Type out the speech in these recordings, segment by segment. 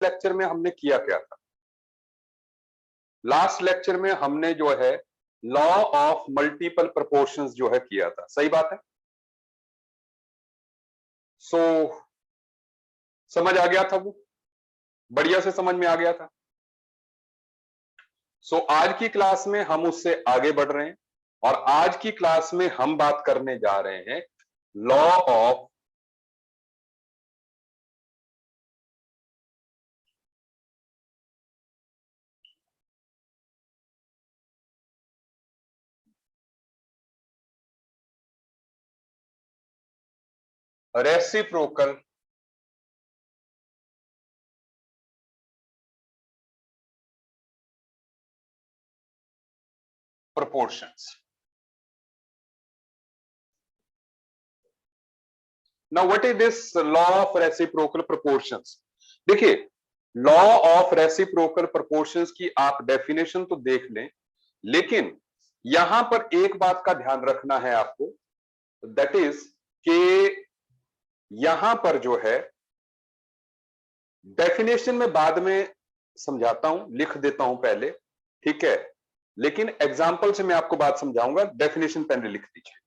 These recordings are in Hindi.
लेक्चर में हमने किया क्या था? लास्ट लेक्चर में हमने जो है लॉ ऑफ मल्टीपल प्रोपोर्शंस जो है किया था, सही बात है? सो समझ आ गया था, वो बढ़िया से समझ में आ गया था। सो आज की क्लास में हम उससे आगे बढ़ रहे हैं और आज की क्लास में हम बात करने जा रहे हैं law of reciprocal proportions. Now what is this law of reciprocal proportions? देखिए, लॉ ऑफ रेसिप्रोकल प्रोपोर्शंस की आप डेफिनेशन तो देख लें, लेकिन यहां पर एक बात का ध्यान रखना है आपको, दैट इज कि यहां पर जो है डेफिनेशन में बाद में समझाता हूं, लिख देता हूं पहले, ठीक है, लेकिन एग्जांपल से मैं आपको बात समझाऊंगा, डेफिनेशन पहले लिख दीजिए।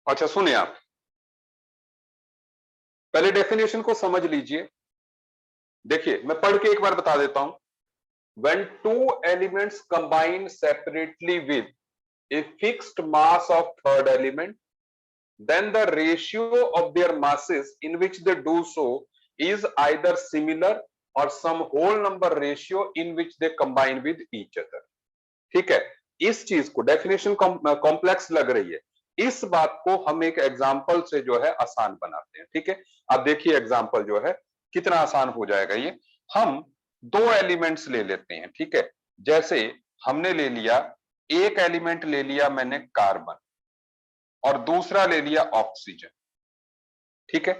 अच्छा सुनिए, आप पहले डेफिनेशन को समझ लीजिए। देखिए, मैं पढ़ के एक बार बता देता हूं। When two elements combine separately with a fixed mass of third element, then the ratio of their masses in which they do so is either similar or some whole number ratio in which they combine with each other. ठीक है, इस चीज को डेफिनेशन कॉम्प्लेक्स लग रही है, इस बात को हम एक एग्जाम्पल से जो है आसान बनाते हैं। ठीक है, अब देखिए एग्जाम्पल जो है कितना आसान हो जाएगा ये। हम दो एलिमेंट्स ले लेते हैं, ठीक है, जैसे हमने ले लिया, एक एलिमेंट ले लिया मैंने कार्बन और दूसरा ले लिया ऑक्सीजन, ठीक है।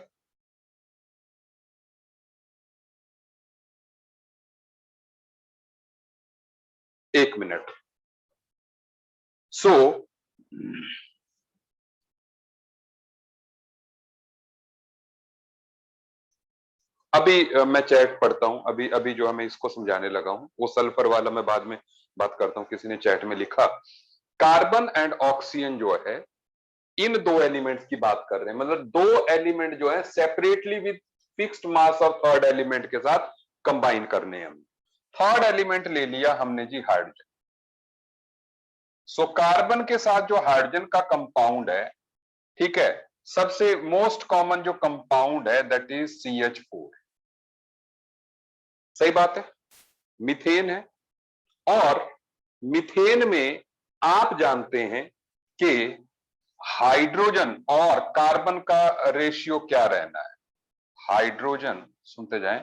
एक मिनट। सो अभी मैं चैट पढ़ता हूं, अभी अभी जो है मैं इसको समझाने लगा हूं, वो सल्फर वाला मैं बाद में बात करता हूं, किसी ने चैट में लिखा कार्बन एंड ऑक्सीजन जो है इन दो एलिमेंट्स की बात कर रहे हैं, मतलब दो एलिमेंट जो है separately with fixed mass of third element के साथ कंबाइन करने हैं। थर्ड एलिमेंट ले लिया हमने जी हाइड्रोजन। सो कार्बन के साथ जो हाइड्रोजन का कंपाउंड है, ठीक है, सबसे मोस्ट कॉमन जो कंपाउंड है दैट इज CH4। सही बात है, मीथेन है। और मीथेन में आप जानते हैं कि हाइड्रोजन और कार्बन का रेशियो क्या रहना है। हाइड्रोजन, सुनते जाएं,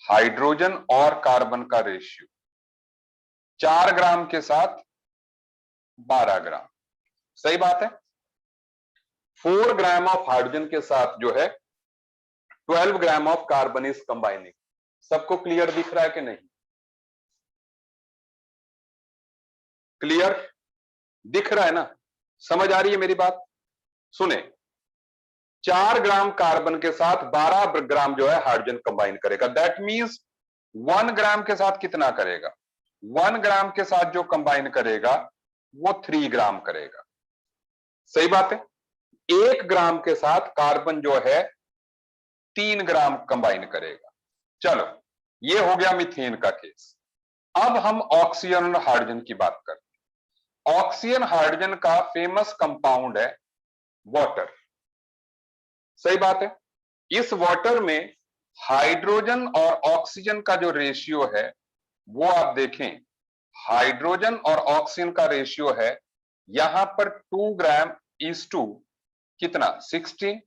हाइड्रोजन और कार्बन का रेशियो 4 ग्राम के साथ 12 ग्राम। सही बात है। 4 ग्राम ऑफ हाइड्रोजन के साथ जो है 12 gram of carbon is combining. सबको क्लियर दिख रहा है कि नहीं? क्लियर दिख रहा है ना? समझ आ रही है मेरी बात? सुने, 4 ग्राम कार्बन के साथ 12 ग्राम जो है हाइड्रोजन कंबाइन करेगा। दैट मींस 1 ग्राम के साथ कितना करेगा? 1 ग्राम के साथ जो कंबाइन करेगा वो 3 ग्राम करेगा। सही बात है। 1 ग्राम के साथ कार्बन जो है 3 ग्राम कंबाइन करेगा। चलो, ये हो गया मीथेन का केस। अब हम ऑक्सीजन और हाइड्रोजन की बात करते हैं। ऑक्सीजन हाइड्रोजन का फेमस कंपाउंड है वाटर। सही बात है। इस वाटर में हाइड्रोजन और ऑक्सीजन का जो रेशियो है वो आप देखें, हाइड्रोजन और ऑक्सीजन का रेशियो है यहां पर 2 ग्राम इज टू कितना 16,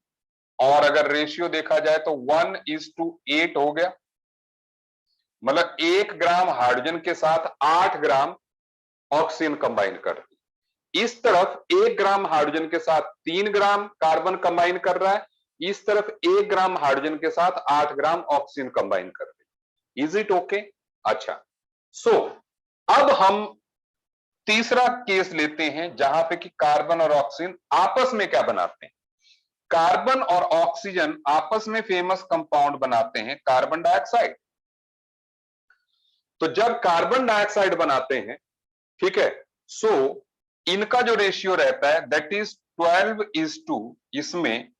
और अगर रेशियो देखा जाए तो 1:8 हो गया। मतलब 1 ग्राम हाइड्रोजन के साथ 8 ग्राम ऑक्सीजन कंबाइन कर रही। इस तरफ 1 ग्राम हाइड्रोजन के साथ 3 ग्राम कार्बन कंबाइन कर रहा है, इस तरफ 1 ग्राम हाइड्रोजन के साथ 8 ग्राम ऑक्सीजन कंबाइन कर रही। Is it okay? अच्छा, सो अब हम तीसरा केस लेते हैं जहां पे कि कार्बन और ऑक्सीजन आपस में क्या बनाते हैं। कार्बन और ऑक्सीजन आपस में फेमस कंपाउंड बनाते हैं कार्बन डाइऑक्साइड। तो जब कार्बन डाइऑक्साइड बनाते हैं, ठीक है, सो इनका जो रेशियो रहता है दैट इज 12:2। इसमें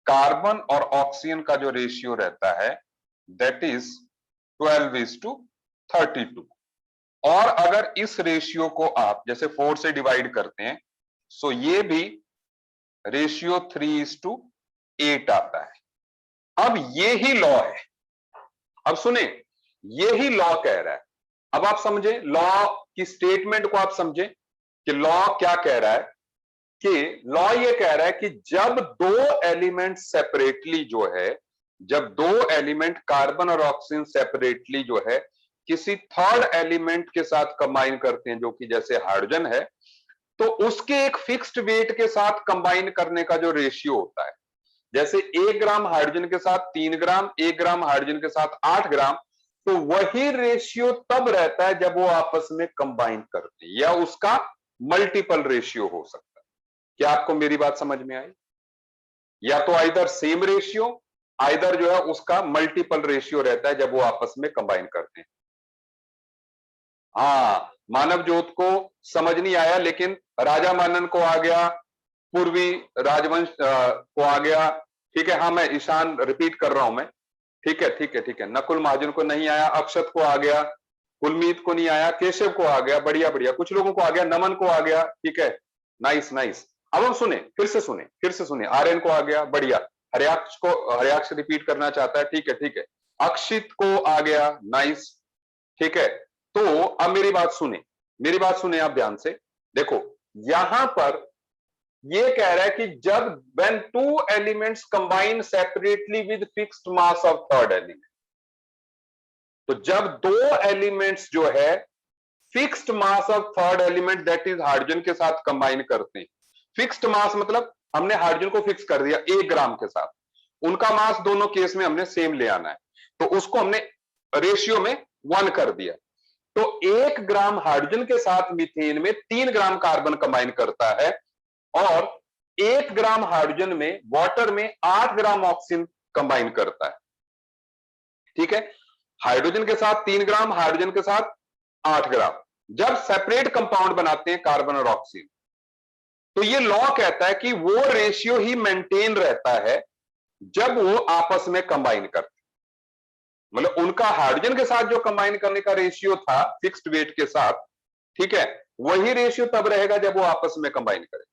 कार्बन और ऑक्सीजन का जो रेशियो रहता है दैट इज 12:32। और अगर इस रेशियो को आप जैसे 4 से डिवाइड करते हैं, सो ये भी रेशियो 3:8 आता है। अब ये ही लॉ है। अब सुने, ये ही लॉ कह रहा है। अब आप समझे लॉ की स्टेटमेंट को, आप समझे कि लॉ क्या कह रहा है। कि लॉ ये कह रहा है कि जब दो एलिमेंट सेपरेटली जो है, जब दो एलिमेंट कार्बन और ऑक्सीजन सेपरेटली जो है किसी थर्ड एलिमेंट के साथ कंबाइन करते हैं, जो कि जैसे हाइड्रोजन है, तो उसके एक फिक्स्ड वेट के साथ कंबाइन करने का जो रेशियो होता है, जैसे 1 ग्राम हाइड्रोजन के साथ 3 ग्राम, 1 ग्राम हाइड्रोजन के साथ 8 ग्राम, तो वही रेशियो तब रहता है जब वो आपस में कंबाइन करते हैं, या उसका मल्टीपल रेशियो हो सकता है। क्या आपको मेरी बात समझ में आई? या तो आइदर सेम रेशियो, आइदर जो है उसका मल्टीपल रेशियो रहता है जब वो आपस में कंबाइन करते हैं। हाँ, मानव ज्योत को समझ नहीं आया, लेकिन राजा मानन को आ गया, पूर्वी राजवंश को आ गया। ठीक है, हाँ मैं ईशान रिपीट कर रहा हूं मैं। ठीक है, ठीक है, ठीक है। नकुल महाजन को नहीं आया, अक्षत को आ गया, कुलमीत को नहीं आया, केशव को आ गया, बढ़िया बढ़िया, कुछ लोगों को आ गया, नमन को आ गया। ठीक है, नाइस नाइस। अब हम सुने, फिर से सुने, फिर से सुने। आर्यन को आ गया, बढ़िया। हरियाक्ष को, हरियाक्ष रिपीट करना चाहता है, ठीक है, ठीक है। अक्षित को आ गया, नाइस। ठीक है, तो अब मेरी बात सुने, मेरी बात सुने आप ध्यान से। देखो यहां पर ये कह रहा है कि जब when two elements combine separately with fixed mass of third element, तो जब दो एलिमेंट्स जो है fixed mass of third element that is hydrogen के साथ कंबाइन करते हैं। फिक्स्ड मास मतलब हमने हाइड्रोजन को फिक्स कर दिया 1 ग्राम के साथ, उनका मास दोनों केस में हमने सेम ले आना है, तो उसको हमने रेशियो में 1 कर दिया। तो 1 ग्राम हाइड्रोजन के साथ मीथेन में 3 ग्राम कार्बन कंबाइन करता है, और 1 ग्राम हाइड्रोजन में वाटर में 8 ग्राम ऑक्सीजन कंबाइन करता है। ठीक है, हाइड्रोजन के साथ 3 ग्राम, हाइड्रोजन के साथ 8 ग्राम, जब सेपरेट कंपाउंड बनाते हैं कार्बन और ऑक्सीजन, तो ये लॉ कहता है कि वो रेशियो ही मेंटेन रहता है जब वो आपस में कंबाइन करते, मतलब उनका हाइड्रोजन के साथ जो कंबाइन करने का रेशियो था फिक्स्ड वेट के साथ, ठीक है, वही रेशियो तब रहेगा जब वो आपस में कंबाइन करें।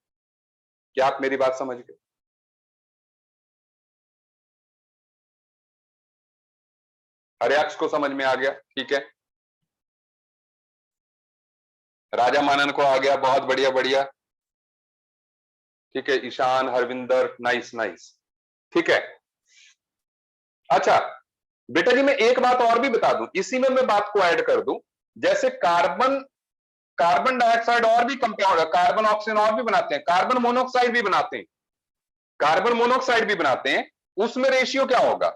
क्या आप मेरी बात समझ गए? हरियाक्ष को समझ में आ गया? ठीक है, राजा मानन को आ गया, बहुत बढ़िया बढ़िया। ठीक है, ईशान, हरविंदर, नाइस नाइस, ठीक है। अच्छा बेटा जी, मैं एक बात और भी बता दूं, इसी में मैं बात को ऐड कर दूं, जैसे कार्बन कार्बन डाइऑक्साइड और भी कंपाउंड, कार्बन ऑक्सीजन और भी बनाते हैं, कार्बन मोनोऑक्साइड भी बनाते हैं, कार्बन मोनोऑक्साइड भी बनाते हैं, उसमें रेशियो क्या होगा?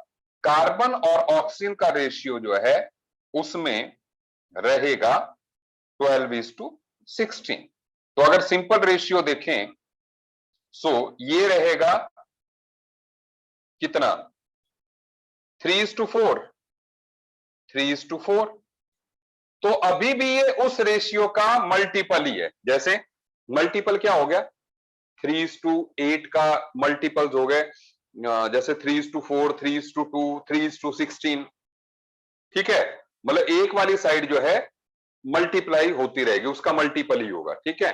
कार्बन और ऑक्सीजन का रेशियो जो है उसमें रहेगा 12:16। तो अगर सिंपल रेशियो देखें सो ये रहेगा कितना? 3:4, 3:4। तो अभी भी ये उस रेशियो का मल्टीपल ही है। जैसे मल्टीपल क्या हो गया? 3:8 का मल्टीपल्स हो गए, जैसे 3:4, 3:2, 3:16। ठीक है, मतलब एक वाली साइड जो है मल्टीप्लाई होती रहेगी, उसका मल्टीपल ही होगा। ठीक है,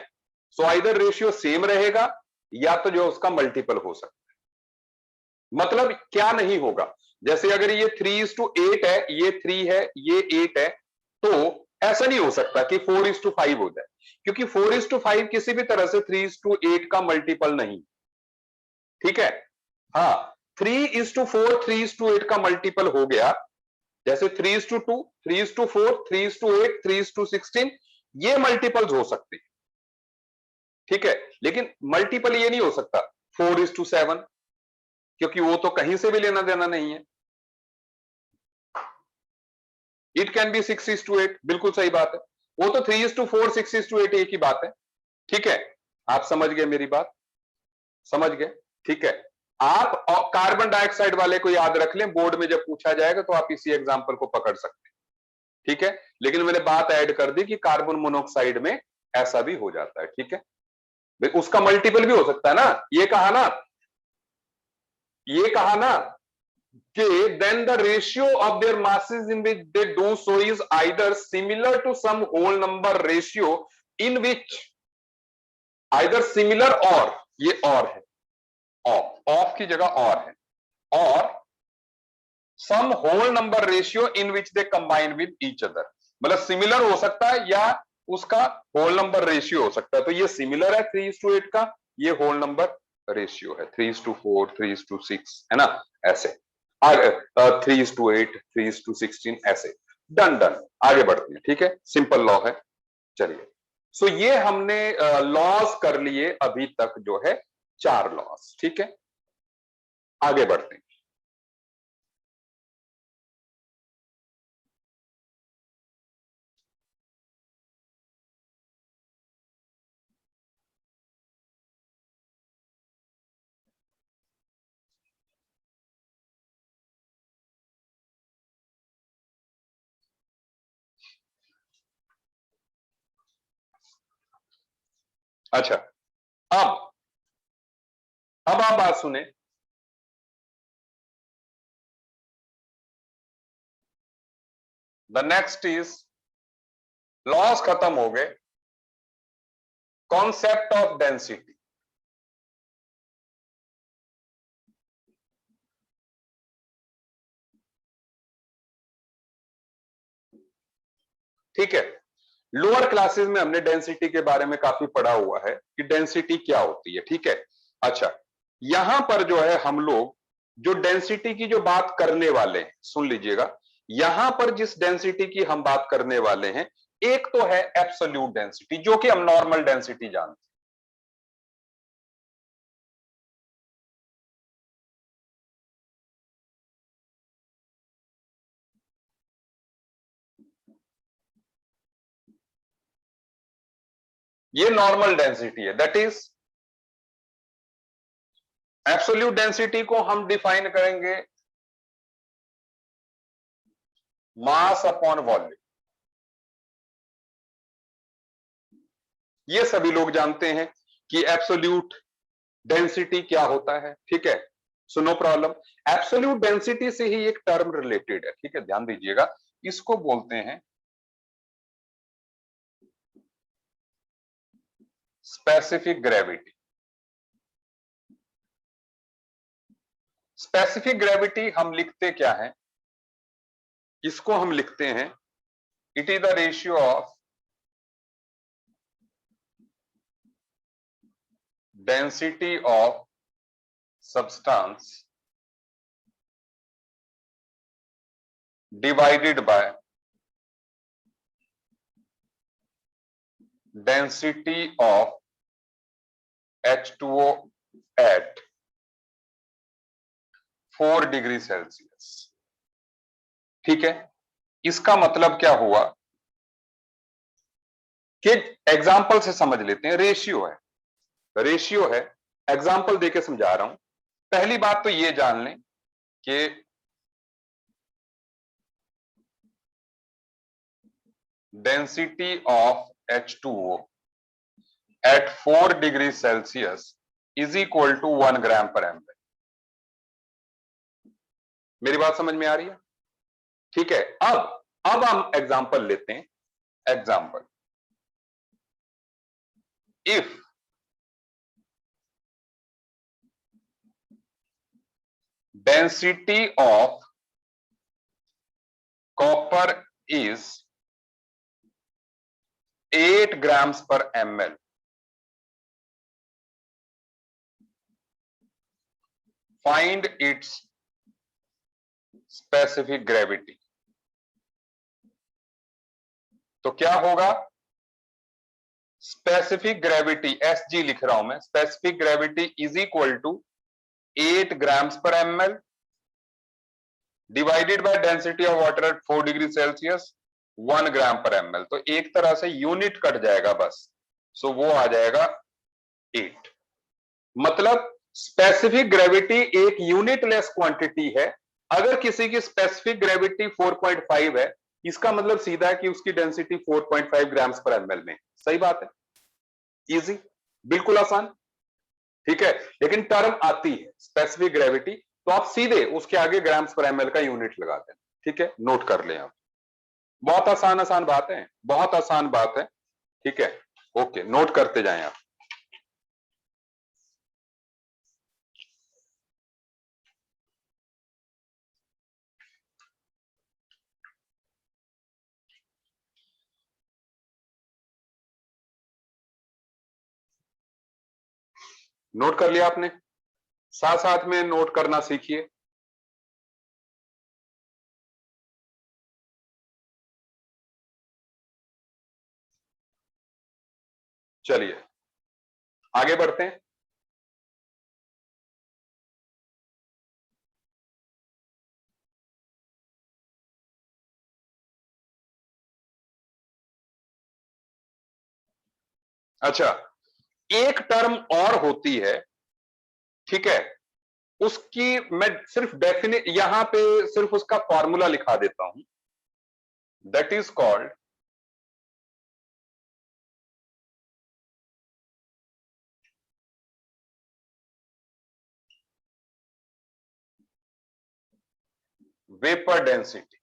सो आइदर रेशियो सेम रहेगा या तो जो उसका मल्टीपल हो सकता है। मतलब क्या नहीं होगा, जैसे अगर ये 3:8 है, ये 3 है, ये 8 है, तो ऐसा नहीं हो सकता कि 4:5 हो जाए, क्योंकि 4:5 किसी भी तरह से 3:8 का मल्टीपल नहीं। ठीक है, हाँ, 3:4 3:8 का मल्टीपल हो गया, जैसे 3:2, 3:4, 3:8, 3:16, ये मल्टीपल्स हो सकते हैं। ठीक है, लेकिन मल्टीपल ये नहीं हो सकता 4:7, क्योंकि वो तो कहीं से भी लेना देना नहीं है। इट कैन बी 6:8, बिल्कुल सही बात है, वो तो 3:4 6:8 एक ही बात है। ठीक है, आप समझ गए मेरी बात? समझ गए? ठीक है, आप कार्बन डाइऑक्साइड वाले को याद रख लें, बोर्ड में जब पूछा जाएगा तो आप इसी एग्जाम्पल को पकड़ सकते हैं। ठीक है, लेकिन मैंने बात ऐड कर दी कि कार्बन मोनोऑक्साइड में ऐसा भी हो जाता है। ठीक है, उसका मल्टीपल भी हो सकता है ना, ये कहा ना, ये कहा ना कि then the ratio of their masses in which they do so is either similar to some whole number ratio in which either similar और, ये और है, ऑफ की जगह और है, और some whole number ratio in which they combine with each other, मतलब सिमिलर हो सकता है या उसका होल नंबर रेशियो हो सकता है। तो ये सिमिलर है 3:8 का, ये होल नंबर रेशियो है 3:4 3:6, है ना, ऐसे 3:8 3:16, ऐसे। डन डन, आगे बढ़ते हैं। ठीक है, सिंपल लॉ है। चलिए, सो ये हमने लॉस कर लिए अभी तक जो है 4 लॉस। ठीक है, आगे बढ़ते हैं। अच्छा, अब आप बात सुने, द नेक्स्ट इज, लॉस खत्म हो गए, कॉन्सेप्ट ऑफ डेंसिटी। ठीक है, लोअर क्लासेस में हमने डेंसिटी के बारे में काफी पढ़ा हुआ है कि डेंसिटी क्या होती है। ठीक है, अच्छा, यहां पर जो है हम लोग जो डेंसिटी की जो बात करने वाले हैं, सुन लीजिएगा, यहां पर जिस डेंसिटी की हम बात करने वाले हैं, एक तो है एब्सोल्यूट डेंसिटी, जो कि हम नॉर्मल डेंसिटी जानते हैं। ये नॉर्मल डेंसिटी है, दैट इज एब्सोल्यूट डेंसिटी को हम डिफाइन करेंगे मास अपॉन वॉल्यूम। ये सभी लोग जानते हैं कि एब्सोल्यूट डेंसिटी क्या होता है, ठीक है। So no problem. Absolute density से ही एक टर्म रिलेटेड है, ठीक है, ध्यान दीजिएगा। इसको बोलते हैं स्पेसिफिक ग्रेविटी। स्पेसिफिक ग्रेविटी हम लिखते क्या है, इसको हम लिखते हैं it is the ratio of density of substance divided by density of H2O at 4 degree Celsius, ठीक है। इसका मतलब क्या हुआ कि एग्जाम्पल से समझ लेते हैं। रेशियो है, रेशियो है, एग्जाम्पल देके समझा रहा हूं। पहली बात तो ये जान लें कि density of H2O at 4 degree Celsius is equal to 1 gram per ml. मेरी बात समझ में आ रही है, ठीक है। अब हम एग्जाम्पल लेते हैं। Example, if density of copper is 8 grams per ml, find its specific gravity। तो क्या होगा, स्पेसिफिक ग्रेविटी SG लिख रहा हूं मैं, specific gravity is equal to 8 grams per ml divided by density of water at 4 degree Celsius 1 gram per ml। तो एक तरह से यूनिट कट जाएगा बस, सो वो आ जाएगा 8। मतलब स्पेसिफिक ग्रेविटी एक यूनिट लेस क्वांटिटी है। अगर किसी की स्पेसिफिक ग्रेविटी 4.5 है, इसका मतलब सीधा है कि उसकी डेंसिटी 4.5 ग्राम्स पर एमएल में। सही बात है, इजी, बिल्कुल आसान, ठीक है। लेकिन टर्म आती है स्पेसिफिक ग्रेविटी, तो आप सीधे उसके आगे ग्राम्स पर एमएल का यूनिट लगा दें, ठीक है। नोट कर लें आप, बहुत आसान आसान बात है, बहुत आसान बात है, ठीक है। ओके, नोट करते जाएं आप। नोट कर लिया आपने, साथ साथ में नोट करना सीखिए। चलिए आगे बढ़ते हैं। अच्छा, एक टर्म और होती है, ठीक है, उसकी मैं सिर्फ डेफिनेट यहां पे सिर्फ उसका फॉर्मूला लिखा देता हूं, that is called vapour density.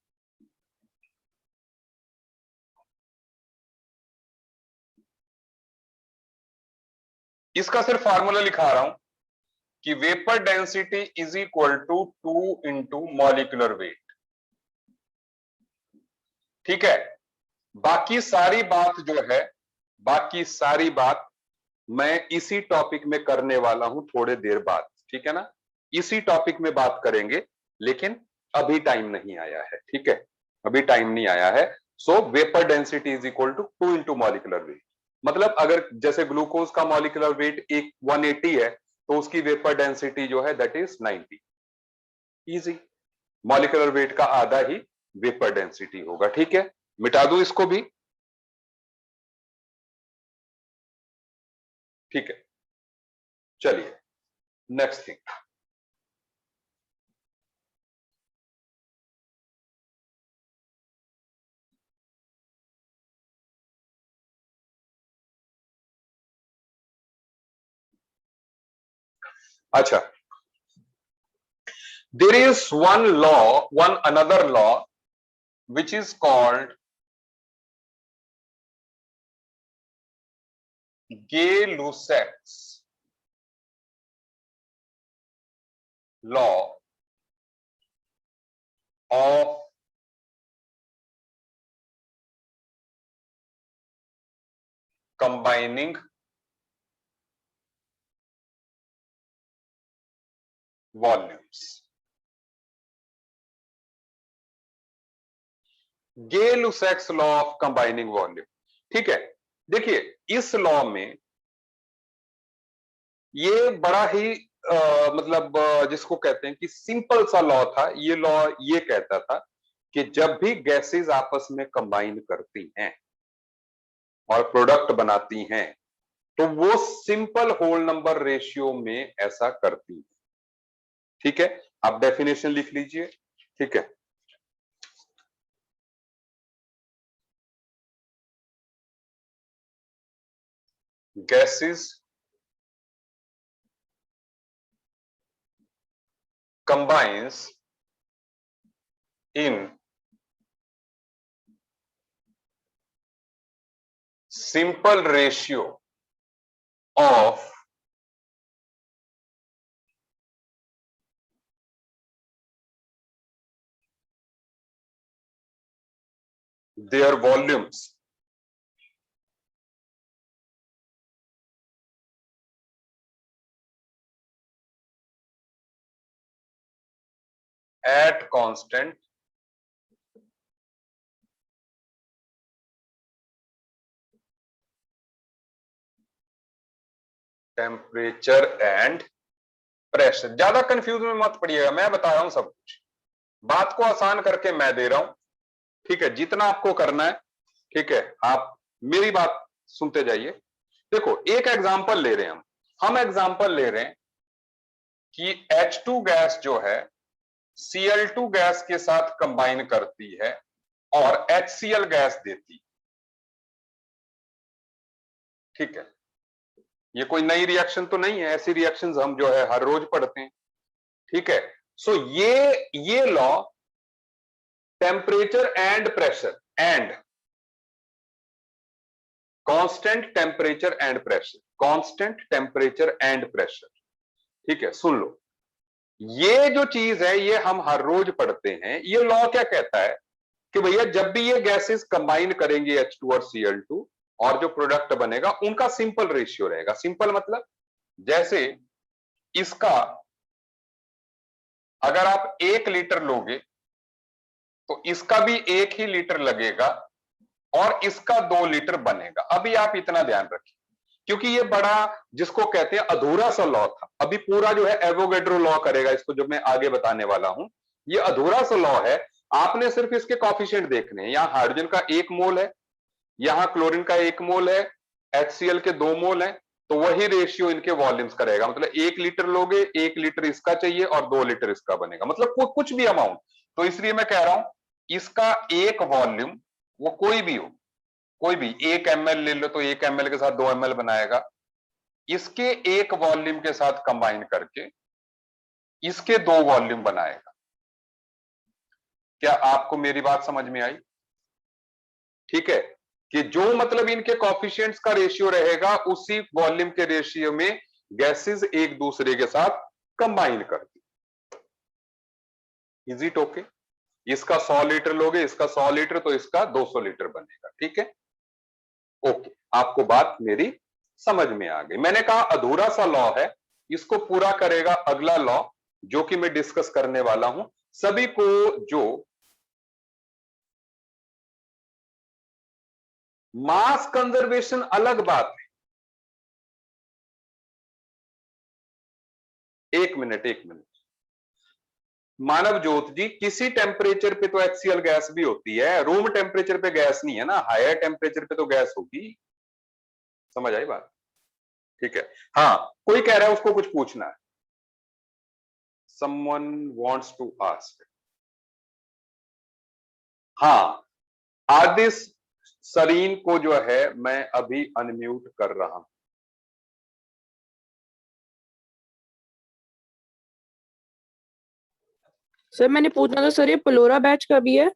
इसका सिर्फ फॉर्मूला लिखा रहा हूं कि vapour density is equal to 2 into molecular weight, ठीक है। बाकी सारी बात जो है, बाकी सारी बात मैं इसी टॉपिक में करने वाला हूं थोड़े देर बाद, ठीक है ना। इसी टॉपिक में बात करेंगे, लेकिन अभी टाइम नहीं आया है, ठीक है, अभी टाइम नहीं आया है। So vapour density is equal to 2 into molecular weight. मतलब अगर जैसे ग्लूकोज का मॉलिकुलर वेट एक 180 है, तो उसकी वेपर डेंसिटी जो है that is 90। Easy, molecular weight का आधा ही वेपर डेंसिटी होगा, ठीक है। मिटा दूं इसको भी, ठीक है। चलिए नेक्स्ट थिंग, अच्छा, there is one another law which is called Gay-Lussac's law of combining volumes. Gay-Lussac's law of combining volume, ठीक है। देखिए, इस लॉ में ये बड़ा ही मतलब जिसको कहते हैं कि सिंपल सा लॉ था। ये लॉ ये कहता था कि जब भी गैसेस आपस में कंबाइन करती हैं और प्रोडक्ट बनाती हैं तो वो सिंपल होल नंबर रेशियो में ऐसा करती है। ठीक है, आप डेफिनेशन लिख लीजिए। ठीक है, gases combines in simple ratio of their volumes at constant temperature and pressure. ज्यादा कंफ्यूज में मत पड़िएगा, मैं बता रहा हूं सब कुछ, बात को आसान करके मैं दे रहा हूं। ठीक है, जितना आपको करना है, ठीक है, आप मेरी बात सुनते जाइए। देखो, एक एग्जांपल ले रहे हैं हम एग्जांपल ले रहे हैं कि H2 गैस जो है Cl2 गैस के साथ कंबाइन करती है और HCl गैस देती। ठीक है, ये कोई नई रिएक्शन तो नहीं है, ऐसी रिएक्शंस हम जो है हर रोज पढ़ते हैं। ठीक है, सो ये law temperature and pressure and constant temperature and pressure, constant temperature and pressure. ठीक है, सुन लो, ये जो चीज है ये हम हर रोज पढ़ते हैं। ये लॉ क्या कहता है कि भैया जब भी ये गैसेस कंबाइन करेंगे H2 और Cl2 और जो प्रोडक्ट बनेगा उनका सिंपल रेशियो रहेगा। सिंपल मतलब जैसे इसका अगर आप 1 लीटर लोगे तो इसका भी 1 ही लीटर लगेगा और इसका 2 लीटर बनेगा। अभी आप इतना ध्यान रखिए, क्योंकि ये बड़ा जिसको कहते हैं अधूरा सा लॉ था। अभी पूरा जो है एवोगैड्रो लॉ करेगा इसको, जो मैं आगे बताने वाला हूं। ये अधूरा सा लॉ है, आपने सिर्फ इसके कॉफिशिएंट देखने हैं। यहां हाइड्रोजन का 1 मोल है, यहां क्लोरीन का 1 मोल है, HCl के 2 मोल है, तो वही रेशियो इनके वॉल्यूम्स का रहेगा। मतलब 1 लीटर लोगे, 1 लीटर इसका चाहिए और 2 लीटर इसका बनेगा, मतलब कुछ भी अमाउंट। तो इसलिए मैं कह रहा हूं इसका एक वॉल्यूम, वो कोई भी हो, कोई भी 1 ml ले लो तो 1 ml के साथ 2 ml बनाएगा। इसके एक वॉल्यूम के साथ कंबाइन करके इसके 2 वॉल्यूम बनाएगा। क्या आपको मेरी बात समझ में आई? ठीक है, कि जो मतलब इनके कॉफिशिएंट्स का रेशियो रहेगा उसी वॉल्यूम के रेशियो में गैसेस एक दूसरे के साथ कंबाइन करती। Is it okay? इसका 100 लीटर लोगे, इसका 100 लीटर, तो इसका 200 लीटर बनेगा। ठीक है, ओके, आपको बात मेरी समझ में आ गई। मैंने कहा अधूरा सा लॉ है, इसको पूरा करेगा अगला लॉ जो कि मैं डिस्कस करने वाला हूं। सभी को जो मास कंजर्वेशन अलग बात है। एक मिनट, एक मिनट, मानव ज्योत जी, किसी टेम्परेचर पे तो HCl गैस भी होती है, रूम टेम्परेचर पे गैस नहीं है ना, हायर टेम्परेचर पे तो गैस होगी। समझ आई बात? ठीक है, हाँ, कोई कह रहा है उसको कुछ पूछना है। someone wants to ask। हाँ, आदिश सरीन को जो है मैं अभी अनम्यूट कर रहा हूं। सर मैंने पूछना था सर, ये पलोरा बैच का भी है?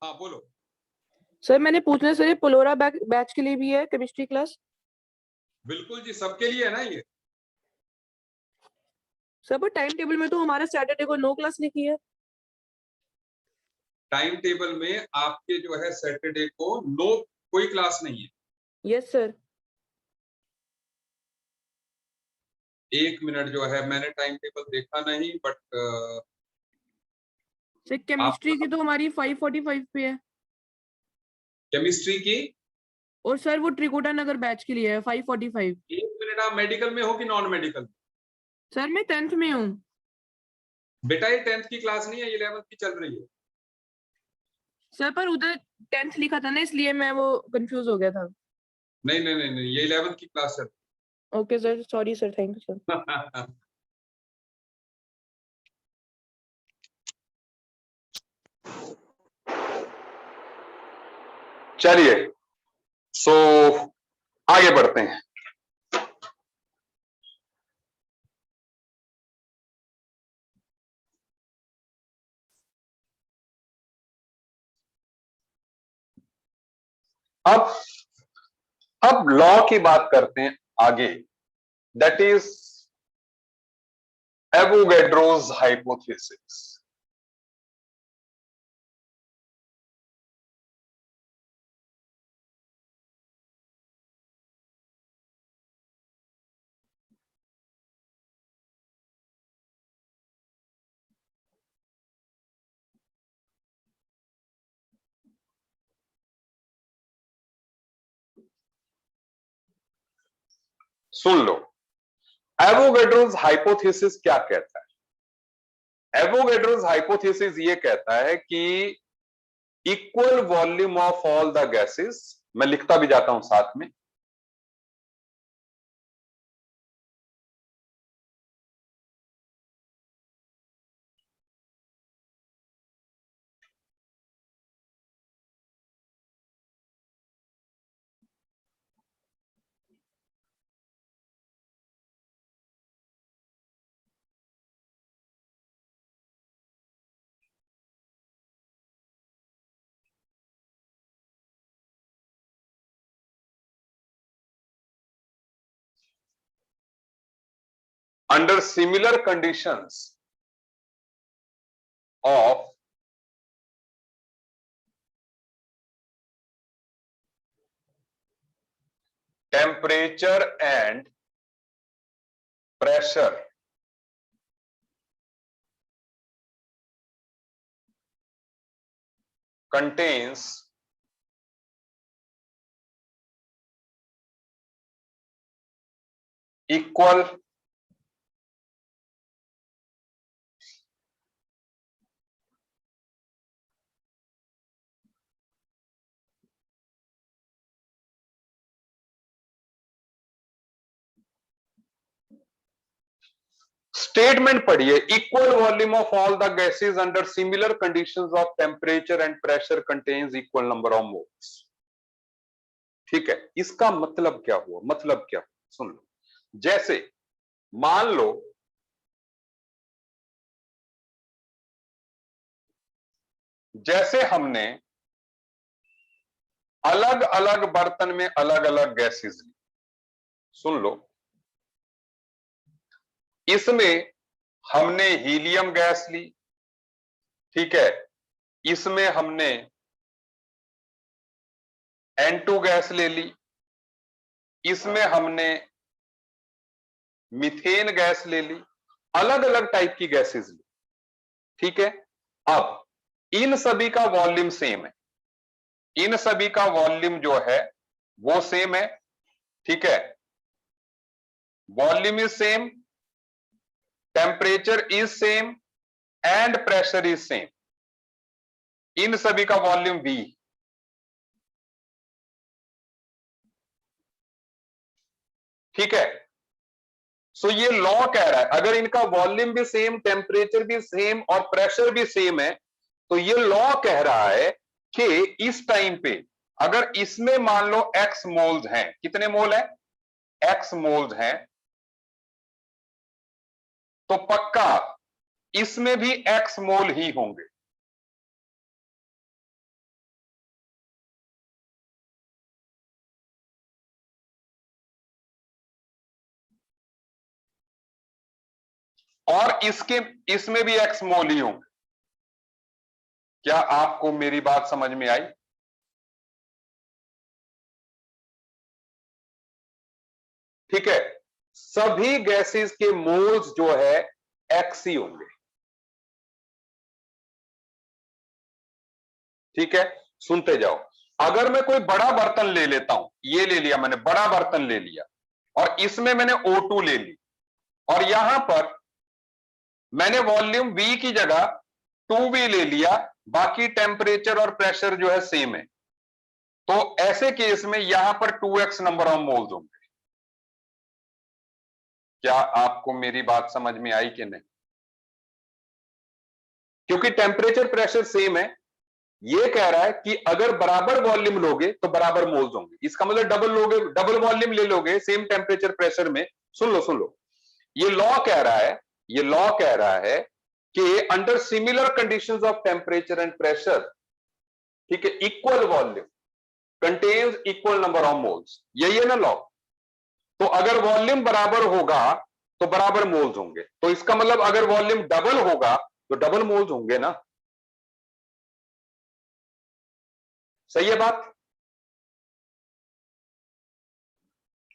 हाँ बोलो। सर मैंने पूछना सर, ये पलोरा बैच के लिए भी है केमिस्ट्री क्लास? बिल्कुल जी, सबके लिए है ना ये। सर पर टाइम टेबल में तो हमारा सैटरडे को नो क्लास लिखी है। टाइम टेबल में आपके जो है सैटरडे को नो कोई क्लास नहीं है। Yes sir. एक मिनट, जो है मैंने टाइम टेबल देखा नहीं, बट सर केमिस्ट्री की तो हमारी 5:45 पे है। केमिस्ट्री की और सर वो त्रिकुटा नगर बैच के लिए है 5:45। एक मिनट, आप मेडिकल में हो कि नॉन मेडिकल? सर मैं 10th में हूँ। बेटा ये 10th की क्लास नहीं है, 11th की चल रही है। सर पर उधर 10th लिखा था ना, इसलिए मैं वो कंफ्यूज हो गया था। नहीं नहीं नहीं नहीं, ये 11th की क्लास चल okay sir, sorry sir, thank you sir. रही है। चलिए, सो आगे बढ़ते हैं। अब लॉ की बात करते हैं आगे, that is Avogadro's hypothesis. Soon low, Avogadro's hypothesis क्या कहता है? एवोगैड्रोस हाइपोथेसिस ये कहता है कि equal volume of all the gases, मैं लिखता भी जाता हूं साथ में, under similar conditions of temperature and pressure, contains equal statement पढ़िए, equal volume of all the gases under similar conditions of temperature and pressure contains equal number of moles. ठीक है, इसका मतलब क्या हुआ? मतलब क्या, सुन लो। जैसे मान लो जैसे हमने अलग अलग बर्तन में अलग अलग गैसेस ली, सुन लो, इसमें हमने हीलियम गैस ली, ठीक है, इसमें हमने N2 गैस ले ली, इसमें हमने मीथेन गैस ले ली, अलग अलग टाइप की गैसेस ली, ठीक है। अब इन सभी का वॉल्यूम सेम है, इन सभी का वॉल्यूम जो है वो सेम है, ठीक है, volume is same, temperature is same and pressure is same, इन सभी का वॉल्यूम V, ठीक है। सो ये लॉ कह रहा है अगर इनका वॉल्यूम भी सेम, टेम्परेचर भी सेम और प्रेशर भी सेम है, तो ये लॉ कह रहा है कि इस टाइम पे अगर इसमें मान लो x मोल्स हैं, कितने मोल है? x मोल्स हैं, तो पक्का इसमें भी x मोल ही होंगे। और इसमें भी x मोल ही होंगे। क्या आपको मेरी बात समझ में आई? ठीक है, सभी गैसेस के मोल्स जो है x ही होंगे। ठीक है, सुनते जाओ। अगर मैं कोई बड़ा बर्तन ले लेता हूं, ये ले लिया मैंने, बड़ा बर्तन ले लिया, और इसमें मैंने O2 ले ली, और यहां पर मैंने वॉल्यूम V की जगह 2V ले लिया, बाकी टेम्परेचर और प्रेशर जो है सेम है, तो ऐसे केस में यहां पर 2x नंबर ऑफ मोल्स होंगे। क्या आपको मेरी बात समझ में आई कि नहीं? क्योंकि टेम्परेचर प्रेशर सेम है, ये कह रहा है कि अगर बराबर वॉल्यूम लोगे तो बराबर मोल्स होंगे। इसका मतलब डबल लोगे, डबल वॉल्यूम ले लोगे सेम टेम्परेचर प्रेशर में। सुन लो, ये लॉ कह रहा है, ये लॉ कह रहा है कि under similar conditions of temperature and pressure, ठीक है, equal volume contains equal number of moles, यही है ना लॉ। तो अगर वॉल्यूम बराबर होगा तो बराबर मोल्स होंगे, तो इसका मतलब अगर वॉल्यूम डबल होगा तो डबल मोल्स होंगे ना। सही है बात?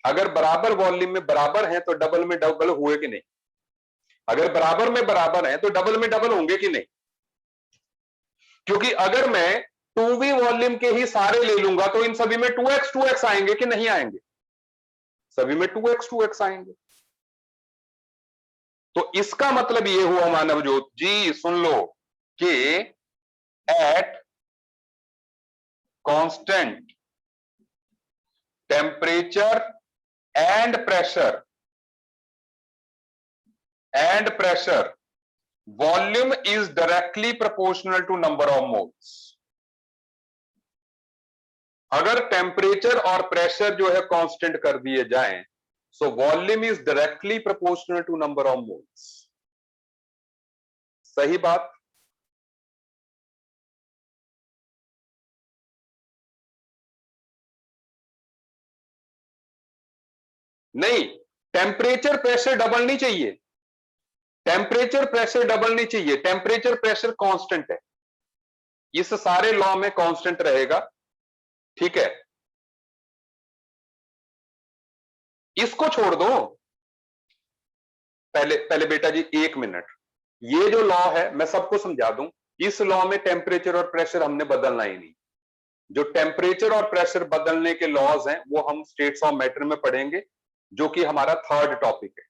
अगर बराबर वॉल्यूम में बराबर है तो डबल में डबल हुए कि नहीं? अगर बराबर में बराबर है तो डबल में डबल होंगे कि नहीं? क्योंकि अगर मैं 2v वॉल्यूम के ही सारे ले लूंगा तो इन सभी में 2x आएंगे कि नहीं आएंगे? सभी में 2x आएंगे। तो इसका मतलब ये हुआ मानव ज्योत जी, सुन लो, कि at constant temperature and pressure volume is directly proportional to number of moles. अगर टेम्परेचर और प्रेशर जो है कांस्टेंट कर दिए जाएं, so volume is directly proportional to number of moles. सही बात? नहीं, टेम्परेचर प्रेशर डबल नहीं चाहिए, टेम्परेचर प्रेशर डबल नहीं चाहिए, टेम्परेचर प्रेशर कांस्टेंट है, इस सारे लॉ में कांस्टेंट रहेगा। ठीक है, इसको छोड़ दो। पहले पहले बेटा जी 1 मिनट, ये जो लॉ है मैं सबको समझा दूं, इस लॉ में टेम्परेचर और प्रेशर हमने बदलना ही नहीं। जो टेम्परेचर और प्रेशर बदलने के लॉज हैं वो हम स्टेट्स ऑफ मैटर में पढ़ेंगे, जो कि हमारा 3rd टॉपिक है।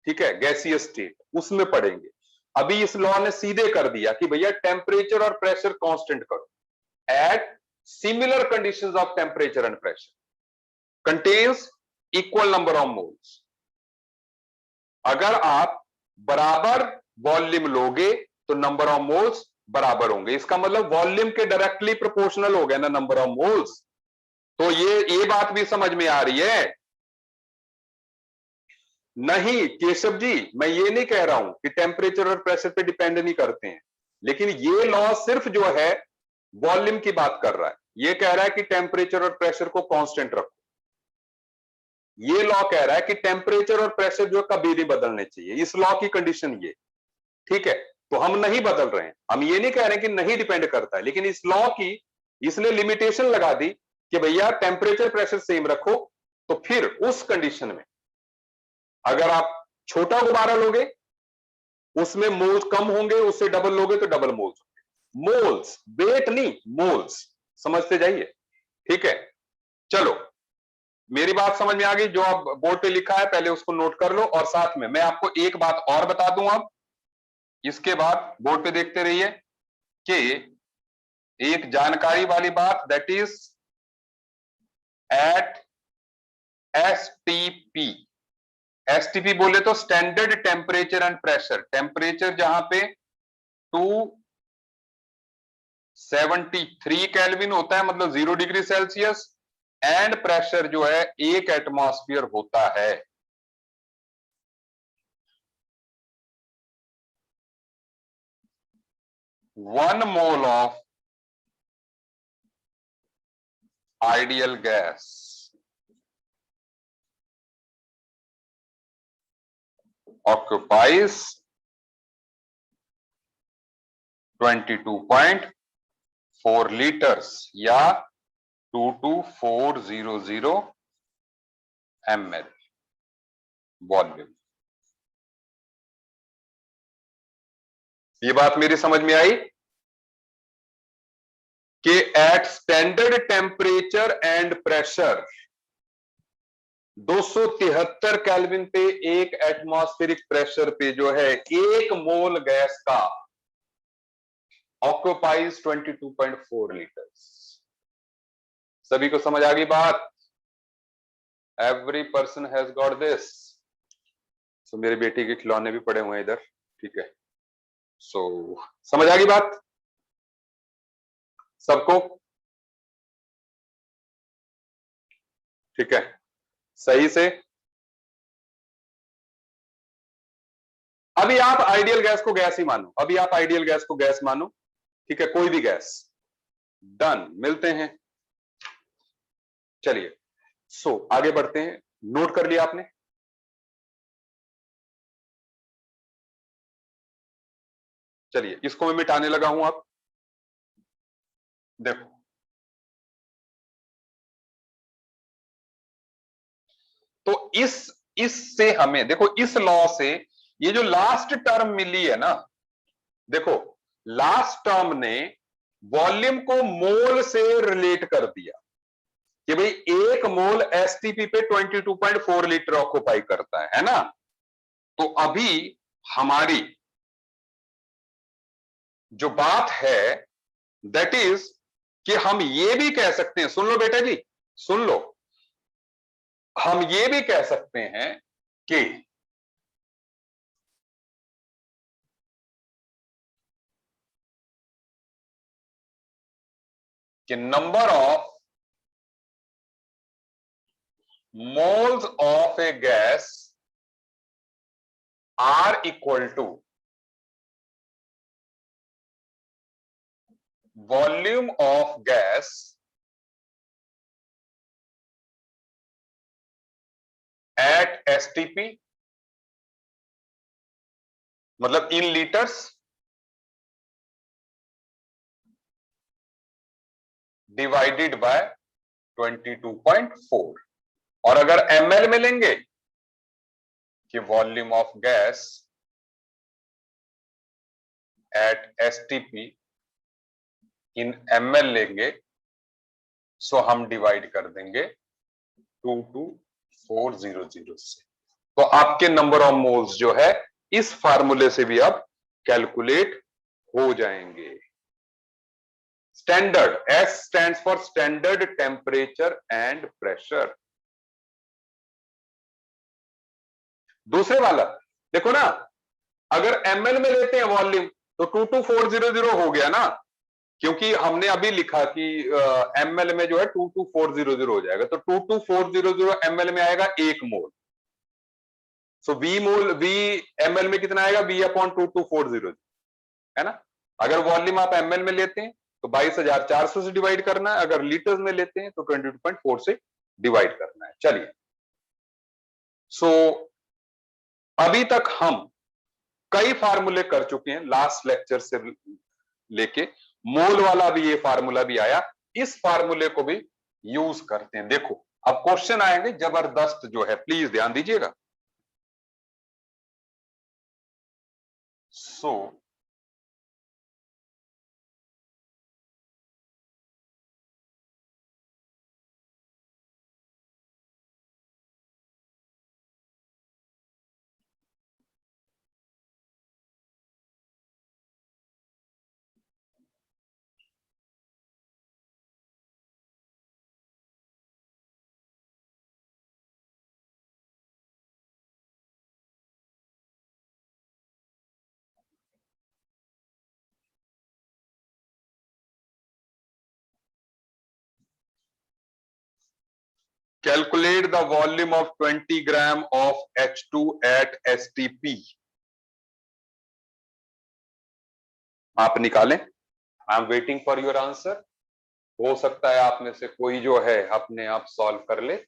ठीक है, गैसीय स्टेट, उसमें पढ़ेंगे। अभी इस लॉ ने सीधे कर दिया कि भैया टेम्परेचर और प्रेशर कांस्टेंट करो at similar conditions of temperature and pressure contains equal number of moles. अगर आप बराबर वॉल्यूम लोगे तो नंबर ऑफ मोल्स बराबर होंगे। इसका मतलब वॉल्यूम के डायरेक्टली प्रोपोर्शनल हो गया ना नंबर ऑफ मोल्स। तो ये बात भी समझ में आ रही है? नहीं केशव जी, मैं ये नहीं कह रहा हूं कि टेम्परेचर और प्रेशर पे डिपेंड नहीं करते हैं, लेकिन ये लॉ सिर्फ जो है वॉल्यूम की बात कर रहा है। ये कह रहा है कि टेम्परेचर और प्रेशर को कांस्टेंट रखो। ये लॉ कह रहा है कि टेम्परेचर और प्रेशर जो कभी नहीं बदलने चाहिए, इस लॉ की कंडीशन ये। ठीक है, तो हम नहीं बदल रहे हैं, हम ये नहीं कह रहे कि नहीं डिपेंड करता है, लेकिन इस लॉ की इसने लिमिटेशन लगा दी कि भैया टेम्परेचर प्रेशर सेम रखो। तो फिर उस कंडीशन में अगर आप छोटा गुब्बारा लोगे उसमें मोल्स कम होंगे, उससे डबल लोगे तो डबल मोल्स होंगे। मोल्स, वेट नहीं, मोल्स, समझते जाइए। ठीक है, चलो, मेरी बात समझ में आ गई? जो आप बोर्ड पे लिखा है पहले उसको नोट कर लो, और साथ में मैं आपको एक बात और बता दूं, अब इसके बाद बोर्ड पे देखते रहिए कि एक जानकारी वाली बात, that is at STP. STP बोले तो standard temperature and pressure, temperature जहां पे 273 केल्विन होता है, मतलब 0 डिग्री सेल्सियस, एंड प्रेशर जो है 1 एटमॉस्फेयर होता है। 1 mole of ideal gas occupies 22.4 liters या 22400 ml वॉल्यूम। ये बात मेरी समझ में आई कि at standard temperature and pressure 273 kelvin पे एक एटमॉस्फेरिक प्रेशर पे जो है 1 मोल गैस का ऑक्यूपाइज 22.4 लीटर्स। सभी को समझ आ गई बात? Every person has got this. So मेरी बेटी के खिलौने भी पड़े हुए हैं इधर, ठीक है। सो समझ आ गई बात सबको? ठीक है, सही से। अभी आप आइडियल गैस को गैस ही मानो, अभी आप आइडियल गैस को गैस मानो, ठीक है, कोई भी गैस। डन, मिलते हैं। चलिए, सो आगे बढ़ते हैं। नोट कर लिया आपने? चलिए, इसको मैं मिटाने लगा हूं। आप देखो, तो इससे हमें देखो, इस लॉ से ये जो लास्ट टर्म मिली है ना, देखो लास्ट टर्म ने वॉल्यूम को मोल से रिलेट कर दिया कि भाई 1 मोल एसटीपी पे 22.4 लीटर ऑक्यूपाई करता है ना। तो अभी हमारी जो बात है दैट इज कि हम ये भी कह सकते हैं, सुन लो बेटा जी, सुन लो, हम ये भी कह सकते हैं कि number of moles of a gas are equal to volume of gas at STP, मतलब इन लीटर्स, डिवाइडेड बाय 22.4। और अगर ml में लेंगे कि volume of gas at STP in ml लेंगे, सो हम डिवाइड कर देंगे 22400 से। तो आपके नंबर ऑफ मोल्स जो है इस फार्मूले से भी अब कैलकुलेट हो जाएंगे। Standard, S stands for standard temperature and pressure. दूसरे वाला देखो ना, अगर ml में लेते हैं वॉल्यूम तो 22400 हो गया ना, क्योंकि हमने अभी लिखा कि ml में जो है 22400 हो जाएगा, तो 22400 ml में आएगा 1 मोल। सो V मोल, V ml में कितना आएगा? V अपॉन 2240, है ना। अगर वॉल्यूम आप ml में लेते हैं तो 22,400 से डिवाइड करना है, अगर लीटर्स में लेते हैं तो 22.4 से डिवाइड करना है। चलिए, सो अभी तक हम कई फार्मूले कर चुके हैं, लास्ट लेक्चर से लेके मोल वाला भी ये फार्मूला भी आया, इस फार्मूले को भी यूज करते हैं। देखो अब क्वेश्चन आएंगे जबरदस्त जो है, प्लीज ध्यान दीजिएगा। सो calculate the volume of 20 gram of H2 at STP। आप निकालें। I am waiting for your answer. हो सकता है आप में से कोई जो है अपने आप सॉल्व कर ले।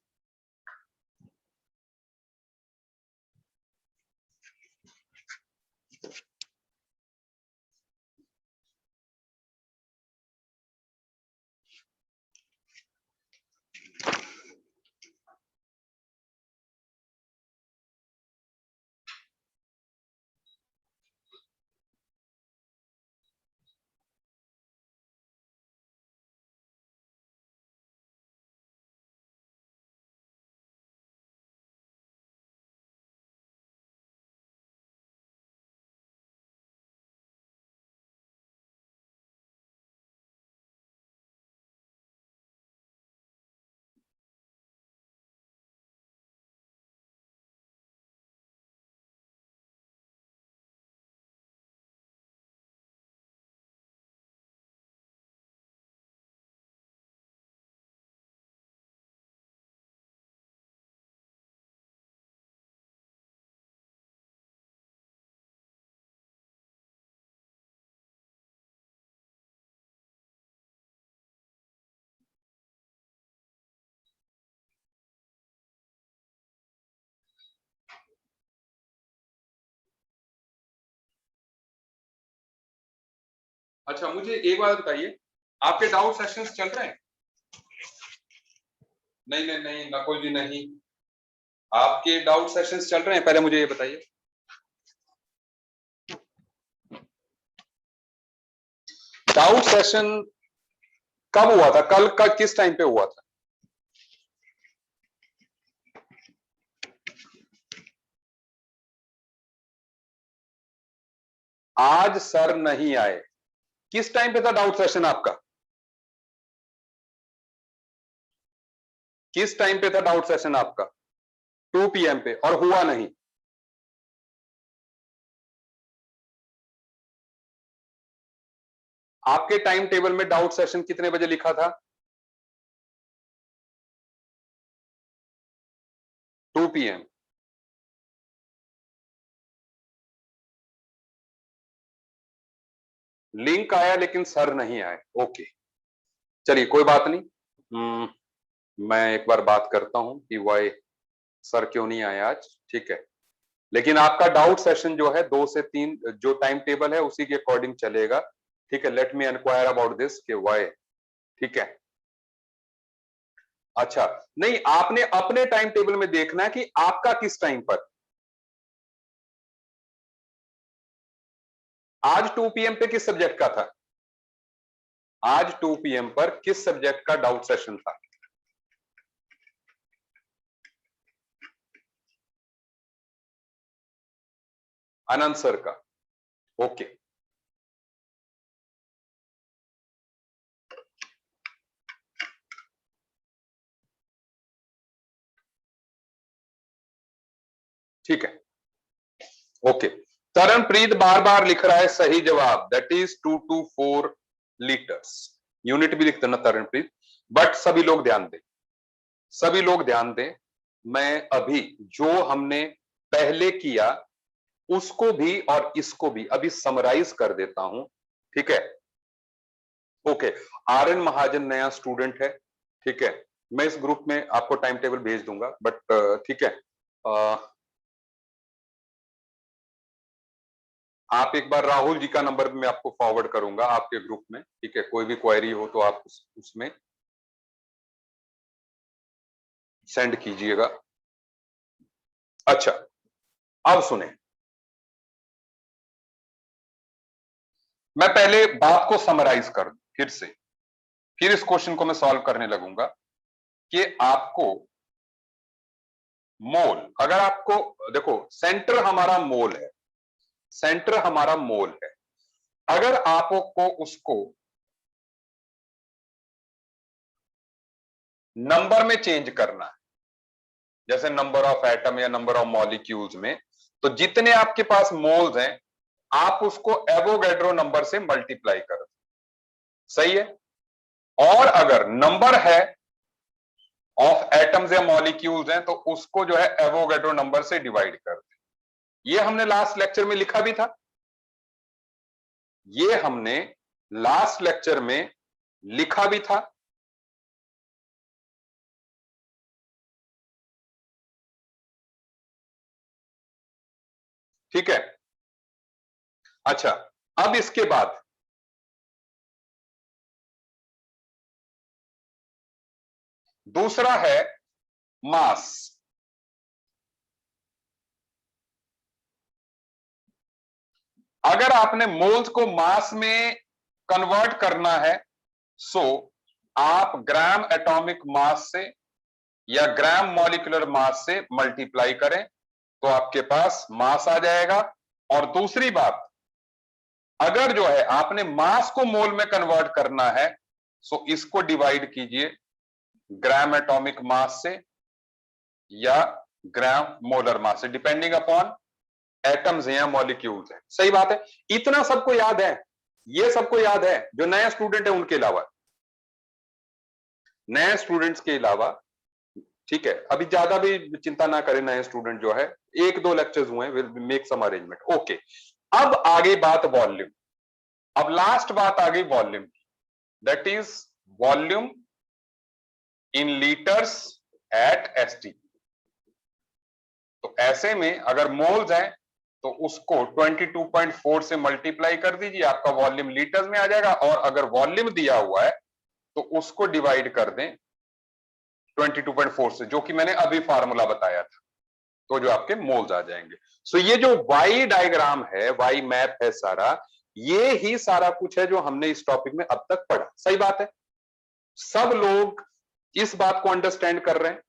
अच्छा, मुझे एक बात बताइए, आपके डाउट सेशंस चल रहे हैं? नहीं नहीं नहीं, नकुल जी नहीं, आपके डाउट सेशंस चल रहे हैं? पहले मुझे ये बताइए। डाउट सेशन कब हुआ था? कल का किस टाइम पे हुआ था? आज सर नहीं आए। किस टाइम पे था डाउट सेशन आपका? किस टाइम पे था डाउट सेशन आपका? 2 PM पे, और हुआ नहीं। आपके टाइम टेबल में डाउट सेशन कितने बजे लिखा था? 2 PM। लिंक आया लेकिन सर नहीं आए। ओके, चलिए कोई बात नहीं। मैं एक बार बात करता हूं कि वाई सर क्यों नहीं आए आज। ठीक है, लेकिन आपका डाउट सेशन जो है 2 से 3 जो टाइम टेबल है उसी के अकॉर्डिंग चलेगा। ठीक है, let me enquire about this के वाई। ठीक है, अच्छा, नहीं, आपने अपने टाइम टेबल में देखना है कि आपका किस टाइम पर। आज 2 PM पे किस सब्जेक्ट का था? आज 2 PM पर किस सब्जेक्ट का डाउट सेशन था? अनंत सर का। ओके, ठीक है, ओके। तरनप्रीत बार बार लिख रहा है सही जवाब, दैट इज 224 लीटर्स। यूनिट भी लिखते ना तरनप्रीत, बट सभी लोग ध्यान दें, सभी लोग ध्यान दें। मैं अभी जो हमने पहले किया उसको भी और इसको भी अभी समराइज कर देता हूं। ठीक है, ओके। RN महाजन नया स्टूडेंट है। ठीक है, मैं इस ग्रुप में आपको टाइम टेबल भेज दूंगा, बट ठीक है, आप एक बार राहुल जी का नंबर मैं आपको फॉरवर्ड करूंगा आपके ग्रुप में। ठीक है, कोई भी क्वेरी हो तो आप उसमें सेंड कीजिएगा। अच्छा, अब सुने, मैं पहले बात को समराइज कर दूं फिर से, फिर इस क्वेश्चन को मैं सॉल्व करने लगूंगा कि आपको मोल, अगर आपको देखो, सेंटर हमारा मोल है, सेंटर हमारा मोल है। अगर आपको उसको नंबर में चेंज करना है, जैसे नंबर ऑफ एटम या नंबर ऑफ मॉलिक्यूल्स में, तो जितने आपके पास मोल्स हैं आप उसको एवोगैड्रो नंबर से मल्टीप्लाई कर दो। सही है? और अगर नंबर है ऑफ एटम्स या मॉलिक्यूल्स हैं तो उसको जो है एवोगैड्रो नंबर से डिवाइड कर दे। ये हमने लास्ट लेक्चर में लिखा भी था। ये हमने लास्ट लेक्चर में लिखा भी था। ठीक है, अच्छा, अब इसके बाद दूसरा है मास। अगर आपने मोल्स को मास में कन्वर्ट करना है, सो आप ग्राम एटॉमिक मास से या ग्राम मॉलिक्यूलर मास से मल्टीप्लाई करें तो आपके पास मास आ जाएगा। और दूसरी बात, अगर जो है आपने मास को मोल में कन्वर्ट करना है, सो इसको डिवाइड कीजिए ग्राम एटॉमिक मास से या ग्राम मोलर मास से, डिपेंडिंग अपॉन एटम्स हैं या मॉलिक्यूल्स हैं। सही बात है, इतना सबको याद है, ये सबको याद है जो नए स्टूडेंट है उनके अलावा, नए स्टूडेंट्स के अलावा। ठीक है, अभी ज्यादा भी चिंता ना करें, नए स्टूडेंट जो है, एक दो लेक्चर्स हुए, will make some arrangement. Okay, अब आगे बात वॉल्यूम। अब लास्ट बात आ गई वॉल्यूम की, that is volume in litres at ST. तो ऐसे में अगर मोल्स हैं तो उसको 22.4 से मल्टीप्लाई कर दीजिए, आपका वॉल्यूम लीटर्स में आ जाएगा। और अगर वॉल्यूम दिया हुआ है तो उसको डिवाइड कर दें 22.4 से, जो कि मैंने अभी फार्मूला बताया था, तो जो आपके मोल्स आ जाएंगे। सो ये जो वाई डायग्राम है, वाई मैप है सारा, ये ही सारा कुछ है जो हमने इस टॉपिक में अब तक पढ़ा। सही बात है, सब लोग इस बात को अंडरस्टैंड कर रहे हैं?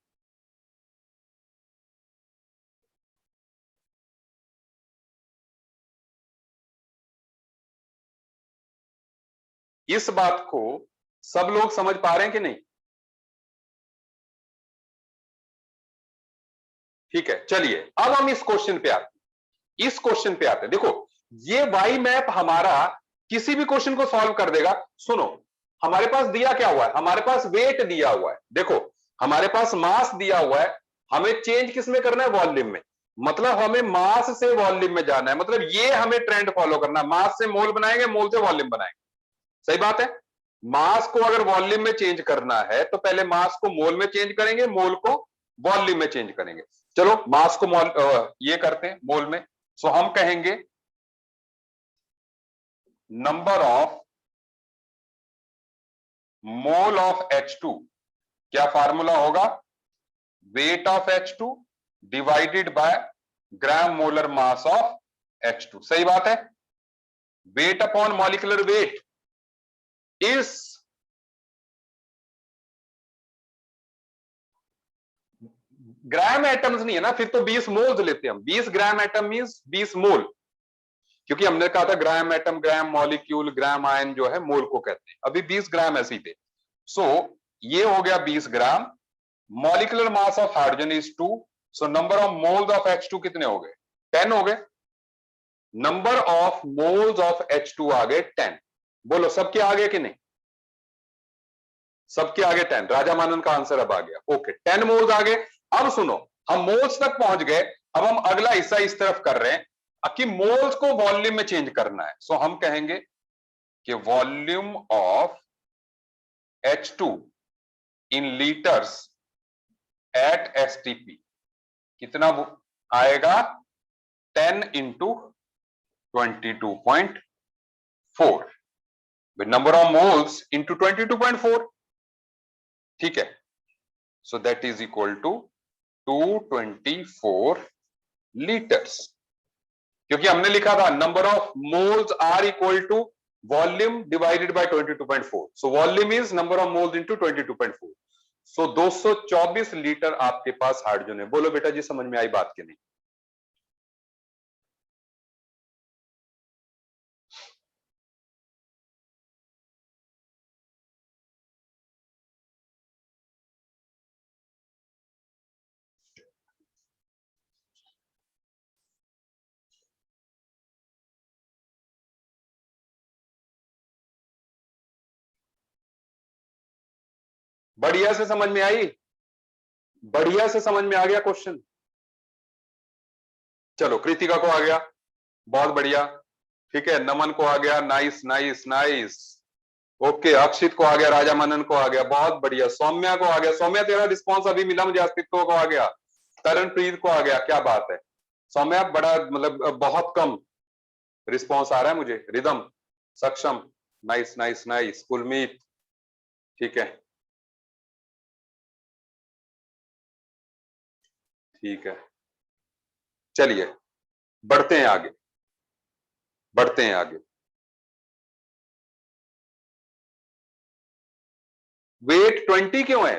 इस बात को सब लोग समझ पा रहे हैं कि नहीं? ठीक है, चलिए अब हम इस क्वेश्चन पे आते हैं। इस क्वेश्चन पे आते हैं, देखो ये वाई मैप हमारा किसी भी क्वेश्चन को सॉल्व कर देगा। सुनो, हमारे पास दिया क्या हुआ है, हमारे पास वेट दिया हुआ है, देखो हमारे पास मास दिया हुआ है, हमें चेंज किस में करना है, वॉल्यूम में। मतलब हमें मास से वॉल्यूम में जाना है, मतलब ये हमें ट्रेंड फॉलो करना है, मास से मोल बनाएंगे, मोल से वॉल्यूम बनाएंगे। सही बात है, मास को अगर वॉल्यूम में चेंज करना है तो पहले मास को मोल में चेंज करेंगे, मोल को वॉल्यूम में चेंज करेंगे। चलो मास को मोल ये करते हैं मोल में। सो हम कहेंगे number of mole of H2, क्या फार्मूला होगा, weight of H2 divided by gram molar mass of H2। सही बात है, wait upon molecular wait is gram atoms नहीं है ना, फिर तो 20 मोल्स लेते हैं हम। 20 ग्राम एटम मींस 20 मोल, क्योंकि हमने कहा था ग्राम एटम, ग्राम मॉलिक्यूल, ग्राम आयन जो है मोल को कहते हैं। अभी 20 ग्राम ऐसे ही थे। सो ये हो गया 20 gram. Molecular mass of hydrogen is 2, so number of moles of H2 कितने हो गए, 10 हो गए। Number of moles of H2 आ गए 10। बोलो सबके आगे कि नहीं, सबके आगे 10। राजा मानन का आंसर अब आ गया। ओके, 10 मोल्स आ गए। अब सुनो, हम मोल्स तक पहुंच गए, अब हम अगला हिस्सा इस तरफ कर रहे हैं कि मोल्स को वॉल्यूम में चेंज करना है। सो हम कहेंगे कि volume of H2 in litres at STP कितना आएगा, 10 into 22.4, number of moles into 22.4। ठीक है, so that is equal to 224 litres, क्योंकि हमने लिखा था number of moles are equal to volume divided by 22.4। So volume is number of moles into 22.4। So 224 litre आपके पास हाइड्रोजन है। बोलो बेटा जी, समझ में आई बात कि नहीं? बढ़िया से समझ में आई, बढ़िया से समझ में आ गया क्वेश्चन। चलो कृतिका को आ गया, बहुत बढ़िया। ठीक है, नमन को आ गया, नाइस नाइस नाइस। ओके, अक्षित को आ गया, राजा मनन को आ गया, बहुत बढ़िया। सौम्या को आ गया, सौम्या तेरा रिस्पॉन्स अभी मिला मुझे, अस्तित्व को आ गया। तरणप्रीत को आ गया, क्या बात है सौम्या, बड़ा मतलब बहुत कम रिस्पॉन्स आ रहा है मुझे। रिदम, सक्षम, नाइस नाइस नाइस। कुलमीत, ठीक है ठीक है, चलिए बढ़ते हैं आगे, बढ़ते हैं आगे। वेट 20 क्यों है?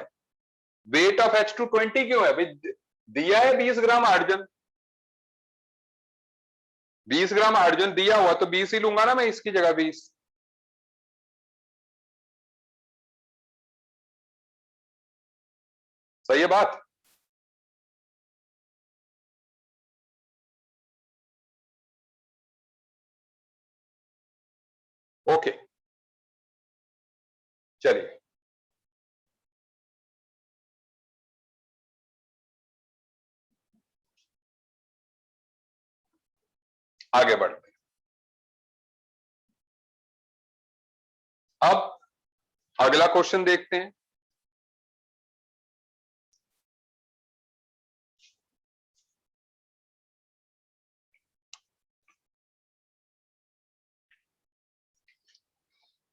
वेट ऑफ H2 20 क्यों है भाई? दिया है 20 ग्राम हाइड्रोजन, 20 ग्राम हाइड्रोजन दिया हुआ तो 20 ही लूंगा ना मैं इसकी जगह 20। सही है बात? ओके, चलिए आगे बढ़ते हैं। अब अगला क्वेश्चन देखते हैं।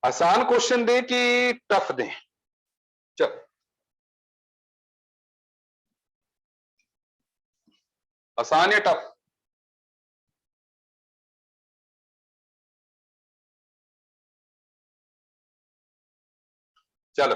आसान क्वेश्चन दे कि टफ दे? चल, आसान या टफ? चलो,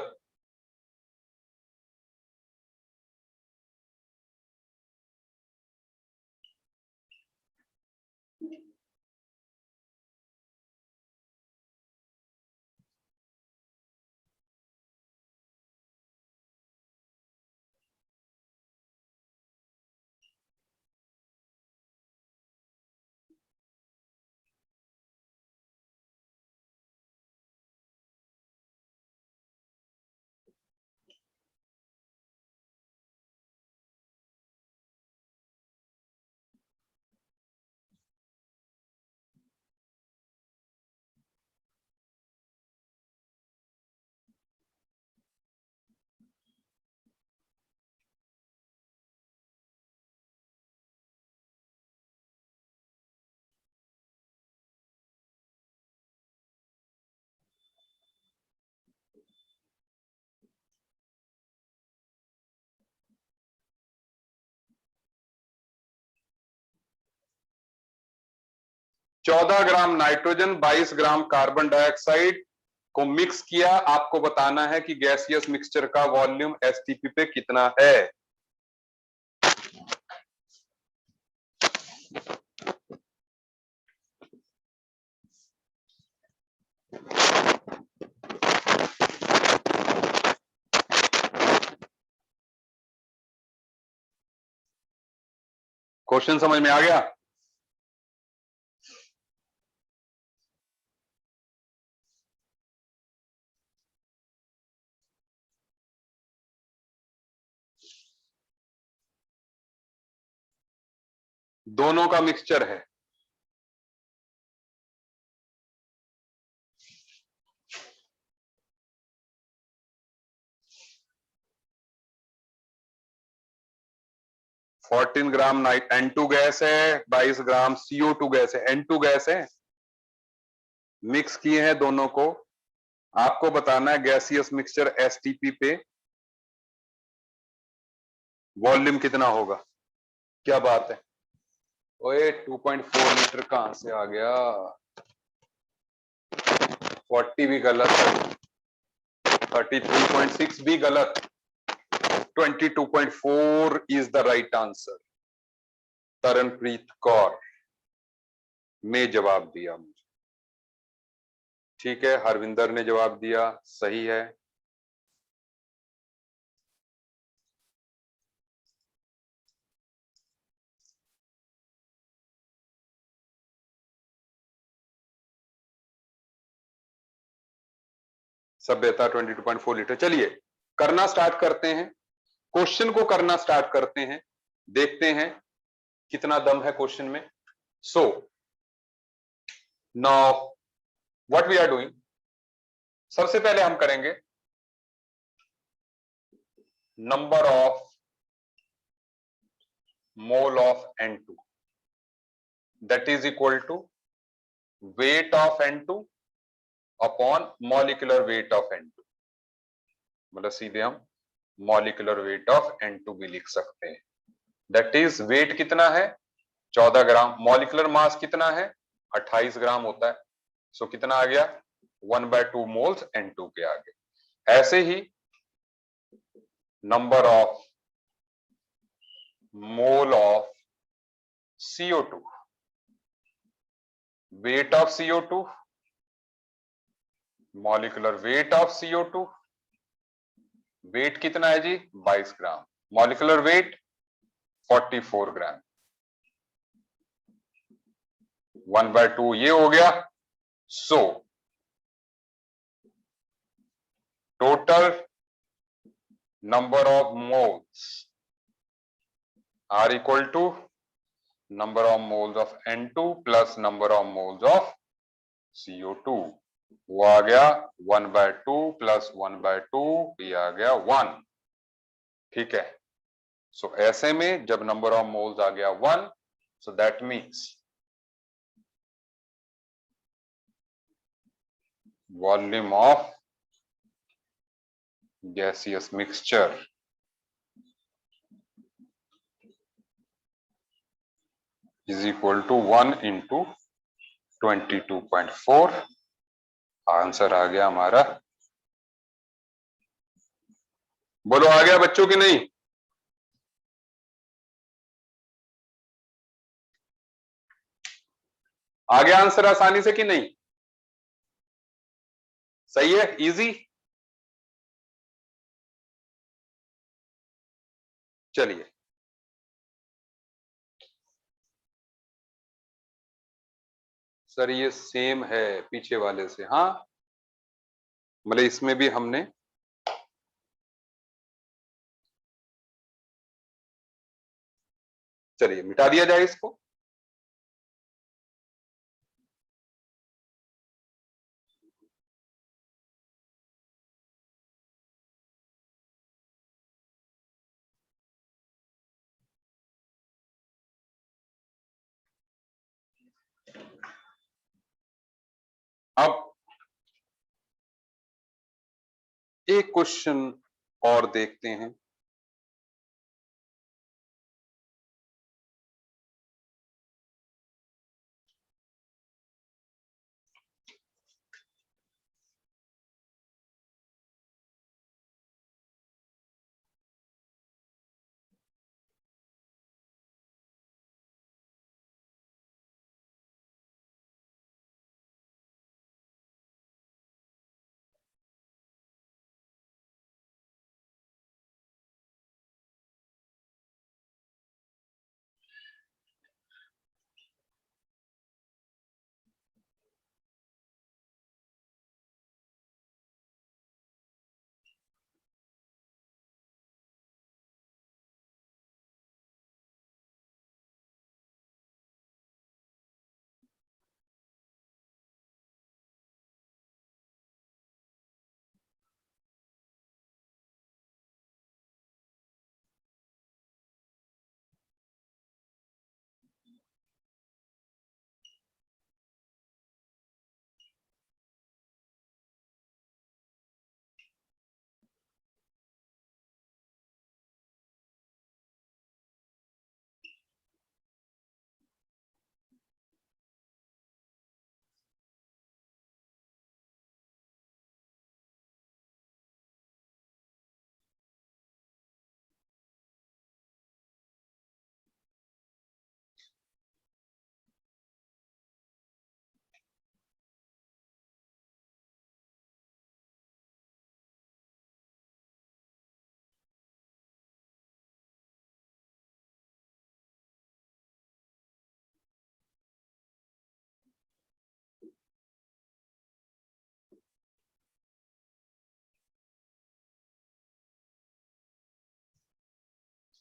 चौदह gram nitrogen, 22 gram carbon dioxide को मिक्स किया। आपको बताना है कि गैसियस मिक्सचर का वॉल्यूम एसटीपी पे कितना है। क्वेश्चन समझ में आ गया? दोनों का मिक्सचर है। फोर्टीन ग्राम नाइट N2 गैस है, 22 ग्राम CO2 गैस है, N2 गैस है। मिक्स किए हैं दोनों को। आपको बताना है गैसियस मिक्सचर एसटीपी पे वॉल्यूम कितना होगा। क्या बात है ओए, 2.4 लीटर कहां से आ गया? 40 भी गलत है, 33.6 भी गलत, 22.4 is the right answer. Taranpreet Kaur ने जवाब दिया मुझे। ठीक है, हरविंदर ने जवाब दिया, सही है। सभ्यता 22.4 लीटर। चलिए करना स्टार्ट करते हैं, क्वेश्चन को करना स्टार्ट करते हैं, देखते हैं कितना दम है क्वेश्चन में। So now what we are doing, सबसे पहले हम करेंगे number of mole of N2 that is equal to weight of N2 upon molecular weight of N2, मतलब सीधे हम मॉलिक्यूलर वेट ऑफ N2 भी लिख सकते हैं। दैट इज वेट कितना है 14 ग्राम, मॉलिक्यूलर मास कितना है 28 ग्राम होता है, सो कितना आ गया 1/2 मोल्स N2 के आगे। ऐसे ही number of mole of CO2, weight of CO2, molecular weight of CO2, weight कितना है जी 22 ग्राम, मॉलिक्यूलर वेट 44 ग्राम, 1/2 ये हो गया। So total number of moles are equal to number of moles of N2 plus number of moles of CO2, वो आ गया 1/2 प्लस 1/2, ये आ गया 1। ठीक है, सो ऐसे में जब नंबर ऑफ मोल्स आ गया 1, so that means volume of gaseous mixture is equal to 1 into 22.4। Answer आ गया हमारा, बोलो आ गया बच्चों की नहीं? आ गया आंसर आसानी से कि नहीं? सही है, इजी। चलिए सर ये सेम है पीछे वाले से, हाँ मतलब इसमें भी हमने चलिए मिटा दिया जाए इसको। अब एक क्वेश्चन और देखते हैं।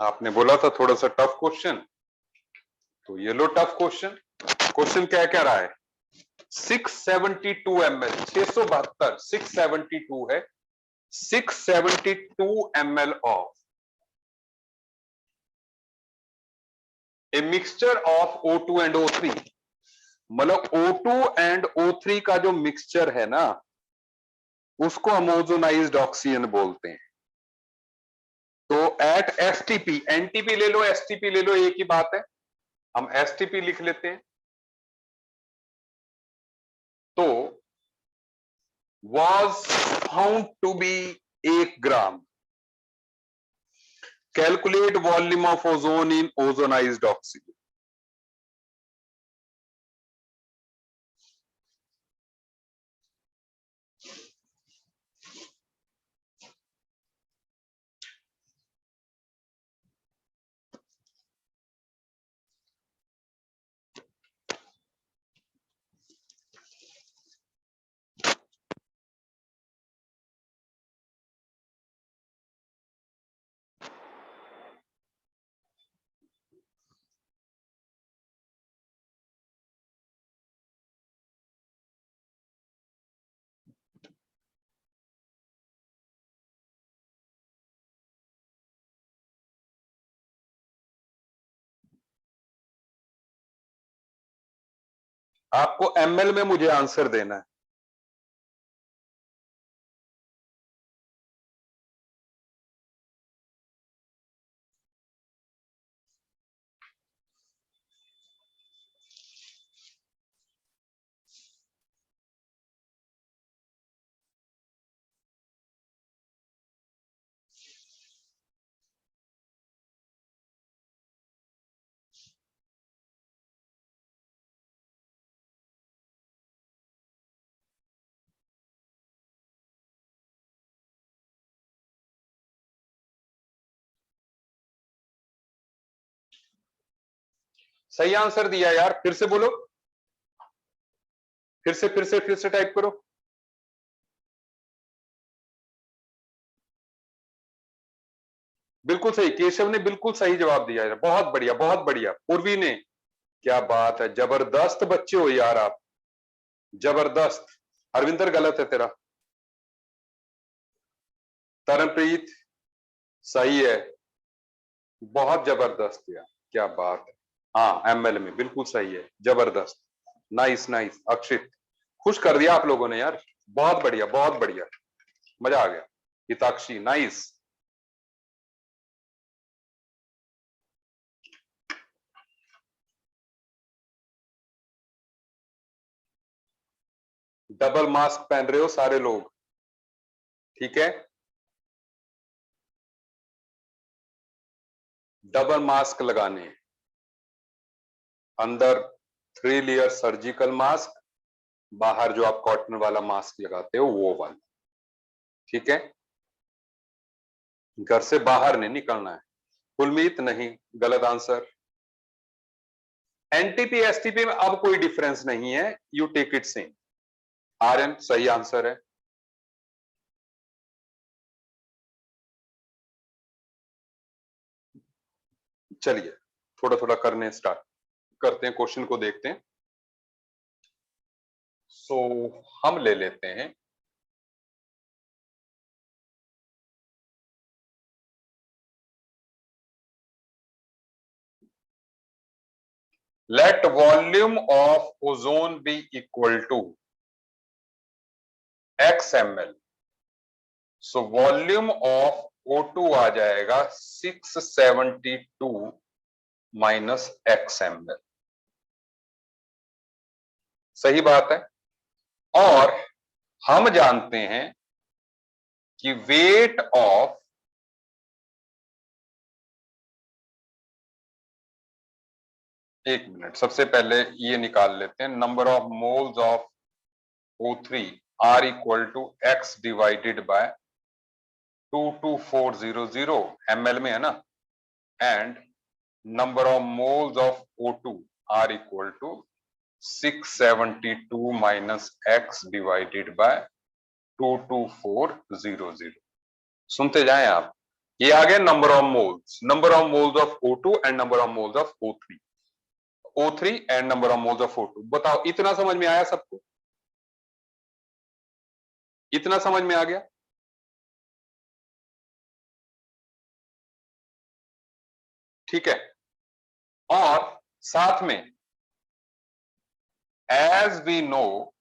आपने बोला था थोड़ा सा टफ क्वेश्चन, तो ये लो टफ क्वेश्चन। क्वेश्चन क्या कह रहा है, 672 ml, 672, 672 है, 672 ml of a mixture of O2 and O3, मतलब O2 एंड O3 का जो मिक्सचर है ना, उसको हम ओजोनाइज्ड ऑक्सीजन बोलते हैं। तो एट एसटीपी, एनटीपी ले लो, एसटीपी ले लो, एक ही बात है, हम एसटीपी लिख लेते हैं। तो was found to be 1 gram. Calculate volume of ozone in ozonized oxygen. आपको एमएल में मुझे आंसर देना है। सही आंसर दिया यार, फिर से बोलो, फिर से टाइप करो। बिल्कुल सही, केशव ने बिल्कुल सही जवाब दिया यार, बहुत बढ़िया, बहुत बढ़िया। पूर्वी ने, क्या बात है, जबरदस्त बच्चे हो यार आप, जबरदस्त। हरविंदर गलत है तेरा। तरनप्रीत सही है, बहुत जबरदस्त यार, क्या बात है। हाँ, एमएल में बिल्कुल सही है, जबरदस्त, नाइस नाइस। अक्षित, खुश कर दिया आप लोगों ने यार, बहुत बढ़िया, बहुत बढ़िया, मजा आ गया। हिताक्षी नाइस। डबल मास्क पहन रहे हो सारे लोग, ठीक है, डबल मास्क लगाने, अंदर 3 लेयर सर्जिकल मास्क, बाहर जो आप कॉटन वाला मास्क लगाते हो वो वाला, ठीक है। घर से बाहर नहीं निकलना है। कुलमीत नहीं, गलत आंसर। एनटीपी एसटीपी में अब कोई डिफरेंस नहीं है, you take it same. Aryan सही आंसर है। चलिए थोड़ा थोड़ा करने स्टार्ट करते हैं, क्वेश्चन को देखते हैं। सो हम ले लेते हैं let volume of ozone be equal to x ml. So volume of O2 आ जाएगा 672 माइनस x ml। सही बात है। और हम जानते हैं कि वेट ऑफ एक मिनट, सबसे पहले ये निकाल लेते हैं, number of moles of O3 are equal to x divided by 22400 ml में है ना, and number of moles of O2 are equal to 672 minus x divided by 22400। सुनते जाएं आप, ये आ गया number of moles of O2 and number of moles of O3। O3 and number of moles of O2। बताओ इतना समझ में आया सबको? इतना समझ में आ गया? ठीक है। और साथ में as we know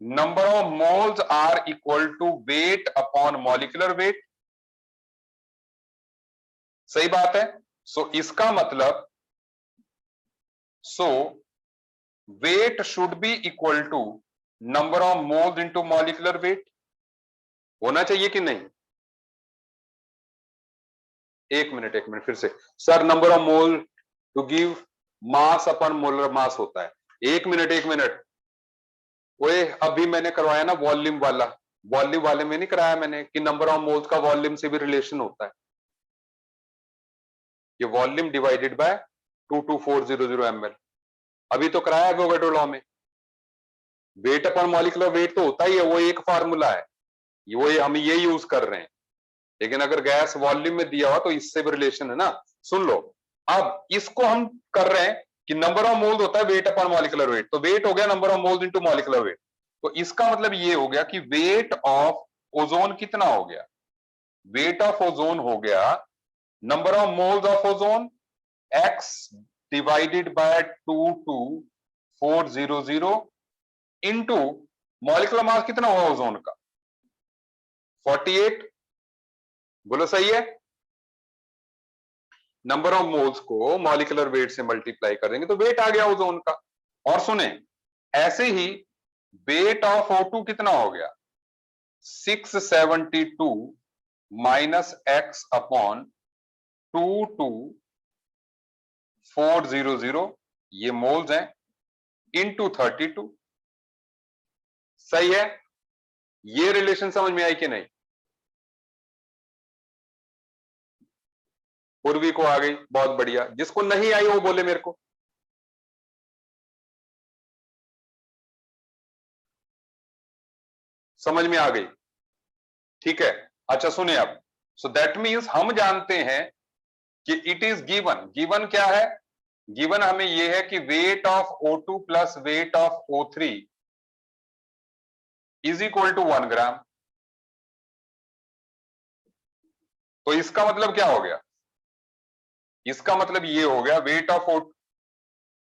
number of moles are equal to weight upon molecular weight. सही बात है। सो इसका मतलब weight should be equal to number of moles into molecular weight. होना चाहिए कि नहीं? एक मिनट फिर से। Sir number of mole to give mass upon molar mass होता है। एक मिनट। ओए अभी मैंने करवाया ना वॉल्यूम वाला, वॉल्यूम वाले में नहीं कराया मैंने कि नंबर ऑफ मोल्स का वॉल्यूम से भी रिलेशन होता है। ये वॉल्यूम डिवाइडेड बाय 22400 ml अभी तो कराया एवोगाड्रो लॉ में। वेट अपॉन मॉलिक्यूलर वेट तो होता ही है, वो एक फार्मूला है, वो हम ये यूज कर रहे हैं। लेकिन अगर गैस वॉल्यूम में दिया हुआ तो इससे भी रिलेशन है ना। सुन लो, अब इसको हम कर रहे हैं कि नंबर ऑफ मोल्स होता है वेट अपॉन मॉलिक्यूलर वेट, तो वेट हो गया number of moles into molecular weight. तो इसका मतलब ये हो गया कि वेट ऑफ ओजोन कितना हो गया? वेट ऑफ ओजोन हो गया number of moles of ozone x divided by 22400 into molecular मास कितना हुआ ओजोन का? 48। बोलो सही है। नंबर ऑफ मोल्स को मॉलिक्यूलर वेट से मल्टीप्लाई कर देंगे तो वेट आ गया ओजोन का। और सुने, ऐसे ही वेट ऑफ O2 कितना हो गया? 672 माइनस एक्स अपॉन 22400, ये मोल्स हैं, इंटू 32। सही है। ये रिलेशन समझ में आई कि नहीं? पूर्वी को आ गई, बहुत बढ़िया। जिसको नहीं आई वो बोले मेरे को। समझ में आ गई? ठीक है। अच्छा सुने अब। सो दैट मीन्स हम जानते हैं कि इट इज गिवन। गिवन क्या है? गिवन हमें यह है कि weight of O2 plus weight of O3 is equal to 1 gram. तो इसका मतलब क्या हो गया? इसका मतलब ये हो गया wait of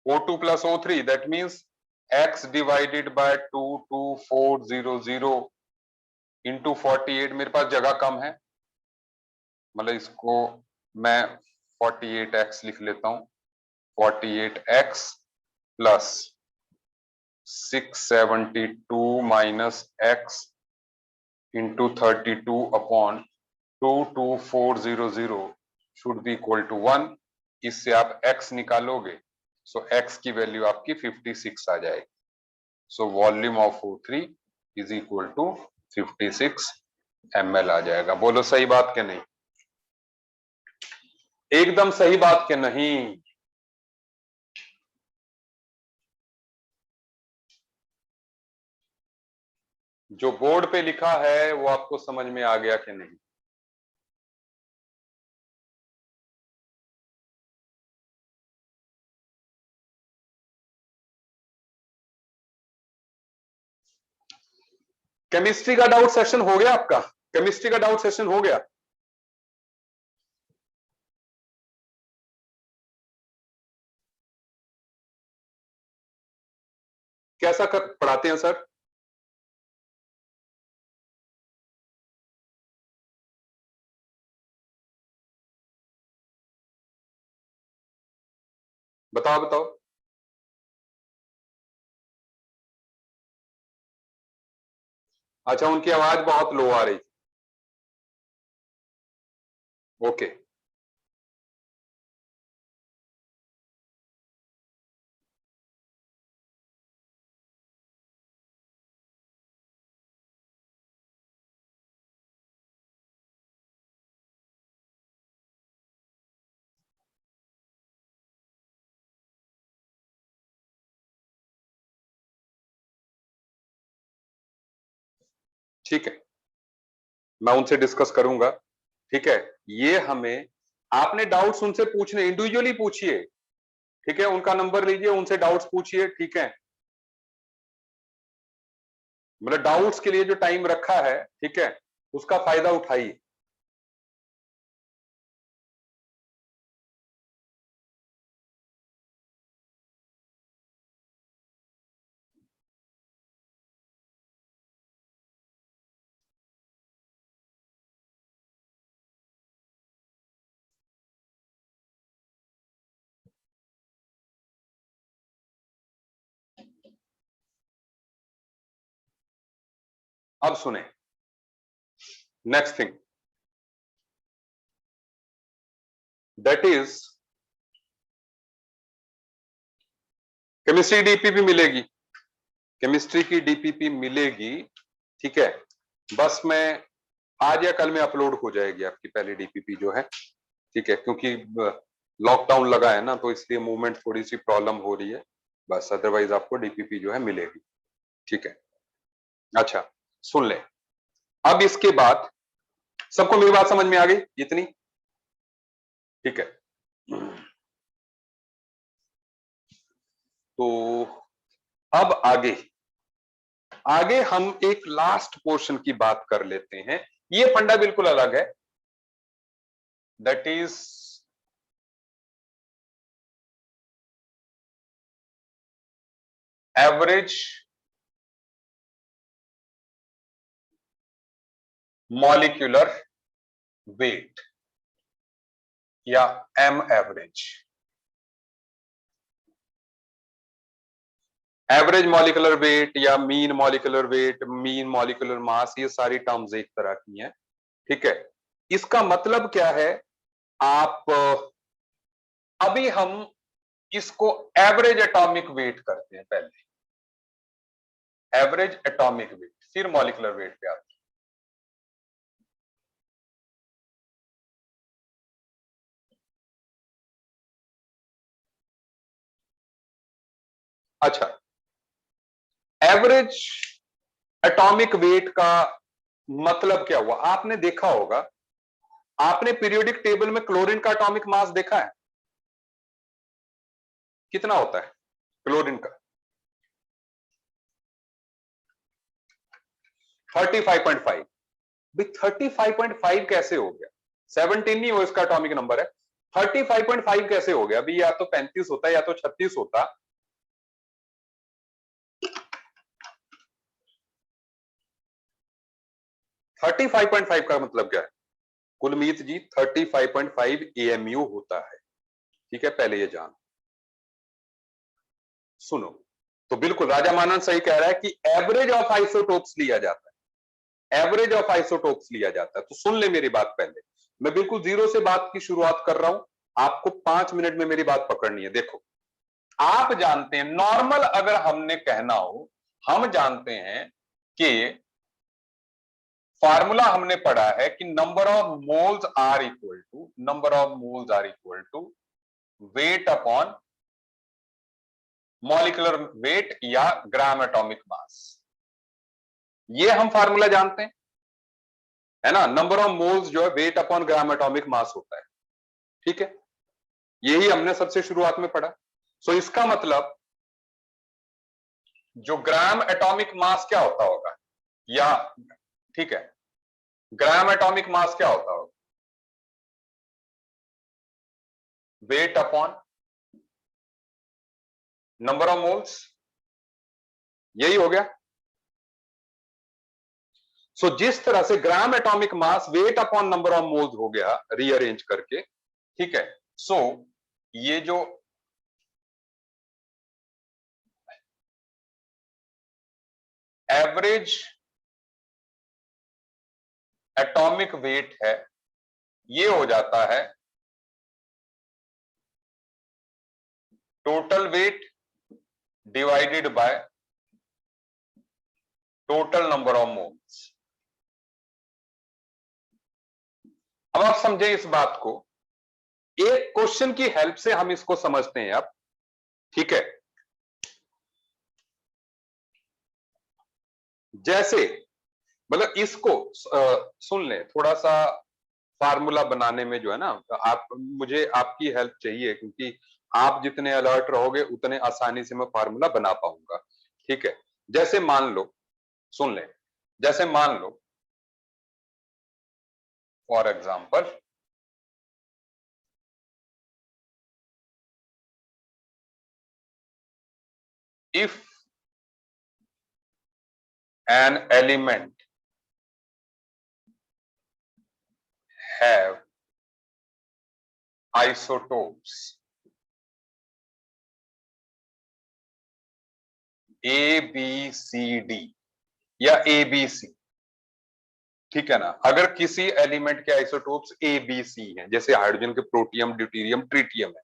O2 plus O3 that means x divided by 22400 into 48। मेरे पास जगह कम है, मतलब इसको मैं 48x लिख लेता हूं। 48x plus 672 minus x into 32 upon 22400 should be equal to 1। इससे आप x निकालोगे, सो x की वैल्यू आपकी 56 आ जाएगी। So volume of O3 is equal to 56 ml आ जाएगा। बोलो सही बात के नहीं? एकदम सही बात के नहीं? जो बोर्ड पे लिखा है वो आपको समझ में आ गया कि नहीं? केमिस्ट्री का डाउट सेशन हो गया आपका? केमिस्ट्री का डाउट सेशन हो गया? कैसा पढ़ाते हैं सर? बताओ बताओ। अच्छा, उनकी आवाज बहुत लो आ रही। ओके। ठीक है, मैं उनसे डिस्कस करूंगा। ठीक है, ये हमें आपने डाउट्स उनसे पूछने, इंडिविजुअली पूछिए, ठीक है, उनका नंबर लीजिए, उनसे डाउट्स पूछिए, ठीक है, मतलब डाउट्स के लिए जो टाइम रखा है, ठीक है, उसका फायदा उठाइए। अब सुने next thing, that is chemistry DPP मिलेगी, केमिस्ट्री की डीपीपी मिलेगी, ठीक है, बस मैं आज या कल में अपलोड हो जाएगी आपकी पहली डीपीपी जो है, ठीक है, क्योंकि लॉकडाउन लगा है ना, तो इसलिए मूवमेंट थोड़ी सी प्रॉब्लम हो रही है, बस अदरवाइज आपको डीपीपी जो है मिलेगी, ठीक है। अच्छा सुन ले, अब इसके बाद सबको मेरी बात समझ में आ गई इतनी, ठीक है, तो अब आगे आगे हम एक लास्ट पोर्शन की बात कर लेते हैं, ये फंडा बिल्कुल अलग है, that is average molecular weight या M average, average molecular weight या mean molecular weight, mean molecular mass, ये सारी टर्म्स एक तरह की हैं, ठीक है। इसका मतलब क्या है, आप अभी हम इसको एवरेज एटॉमिक वेट करते हैं, पहले एवरेज एटॉमिक वेट, फिर मॉलिक्यूलर वेट पे आते हैं। अच्छा, एवरेज एटॉमिक वेट का मतलब क्या हुआ, आपने देखा होगा, आपने पीरियोडिक टेबल में क्लोरीन का एटॉमिक मास देखा है, कितना होता है क्लोरीन का? 35.5। भाई 35.5 कैसे हो गया? 17 नहीं हो इसका एटॉमिक नंबर है, 35.5 कैसे हो गया? अभी या तो 35 होता या तो 36 होता। थर्टी फाइव पॉइंट फाइव का मतलब क्या है कुलमीत जी? 35.5 AMU होता है, ठीक है, पहले ये जान सुनो। तो बिल्कुल राजा मानन सही कह रहा है कि एवरेज ऑफ आइसोटोप्स लिया जाता है, एवरेज ऑफ आइसोटोप्स लिया जाता है। तो सुन ले मेरी बात, पहले मैं बिल्कुल जीरो से बात की शुरुआत कर रहा हूं, आपको 5 मिनट में मेरी बात पकड़नी है। देखो, आप जानते हैं, नॉर्मल अगर हमने कहना हो, हम जानते हैं कि फार्मूला हमने पढ़ा है कि number of moles are equal to weight upon molecular weight या ग्राम एटॉमिक मास। ये हम फार्मूला जानते हैं, है ना, नंबर ऑफ मोल्स जो है weight upon gram atomic mass होता है, ठीक है, यही हमने सबसे शुरुआत में पढ़ा। सो इसका मतलब जो ग्राम एटॉमिक मास क्या होता होगा, या ठीक है, ग्राम एटॉमिक मास क्या होता होगा? Weight upon number of moles, यही हो गया। सो जिस तरह से gram atomic mass weight upon number of moles हो गया रीअरेंज करके, ठीक है, सो ये जो एवरेज एटॉमिक वेट है, ये हो जाता है total weight divided by total number of moles. अब आप समझे इस बात को, एक क्वेश्चन की हेल्प से हम इसको समझते हैं अब, ठीक है। जैसे मतलब इसको सुन ले थोड़ा सा, फार्मूला बनाने में जो है ना, आप मुझे आपकी हेल्प चाहिए, क्योंकि आप जितने अलर्ट रहोगे उतने आसानी से मैं फार्मूला बना पाऊंगा। ठीक है, जैसे मान लो, सुन ले, जैसे मान लो for example, if an element have isotopes A B C D या ए बी सी, ठीक है ना, अगर किसी एलिमेंट के आइसोटोप्स ए बी सी हैं, जैसे हाइड्रोजन के प्रोटियम, ड्यूटीरियम, ट्रिटियम है,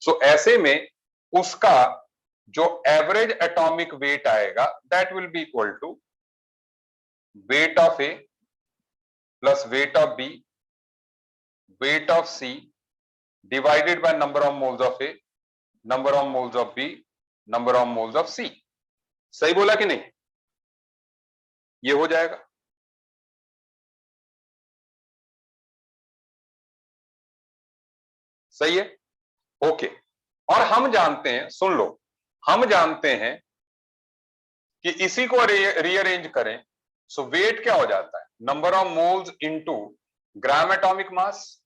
सो ऐसे में उसका जो एवरेज एटॉमिक वेट आएगा that will be equal to weight of A plus weight of B, weight of C divided by number of moles of A, number of moles of B, number of moles of C. सही बोला कि नहीं? ये हो जाएगा। सही है, ओके। और हम जानते हैं, सुन लो, हम जानते हैं कि इसी को रीअरेंज करें, सो वेट क्या हो जाता है, number of moles into gram atomic mass.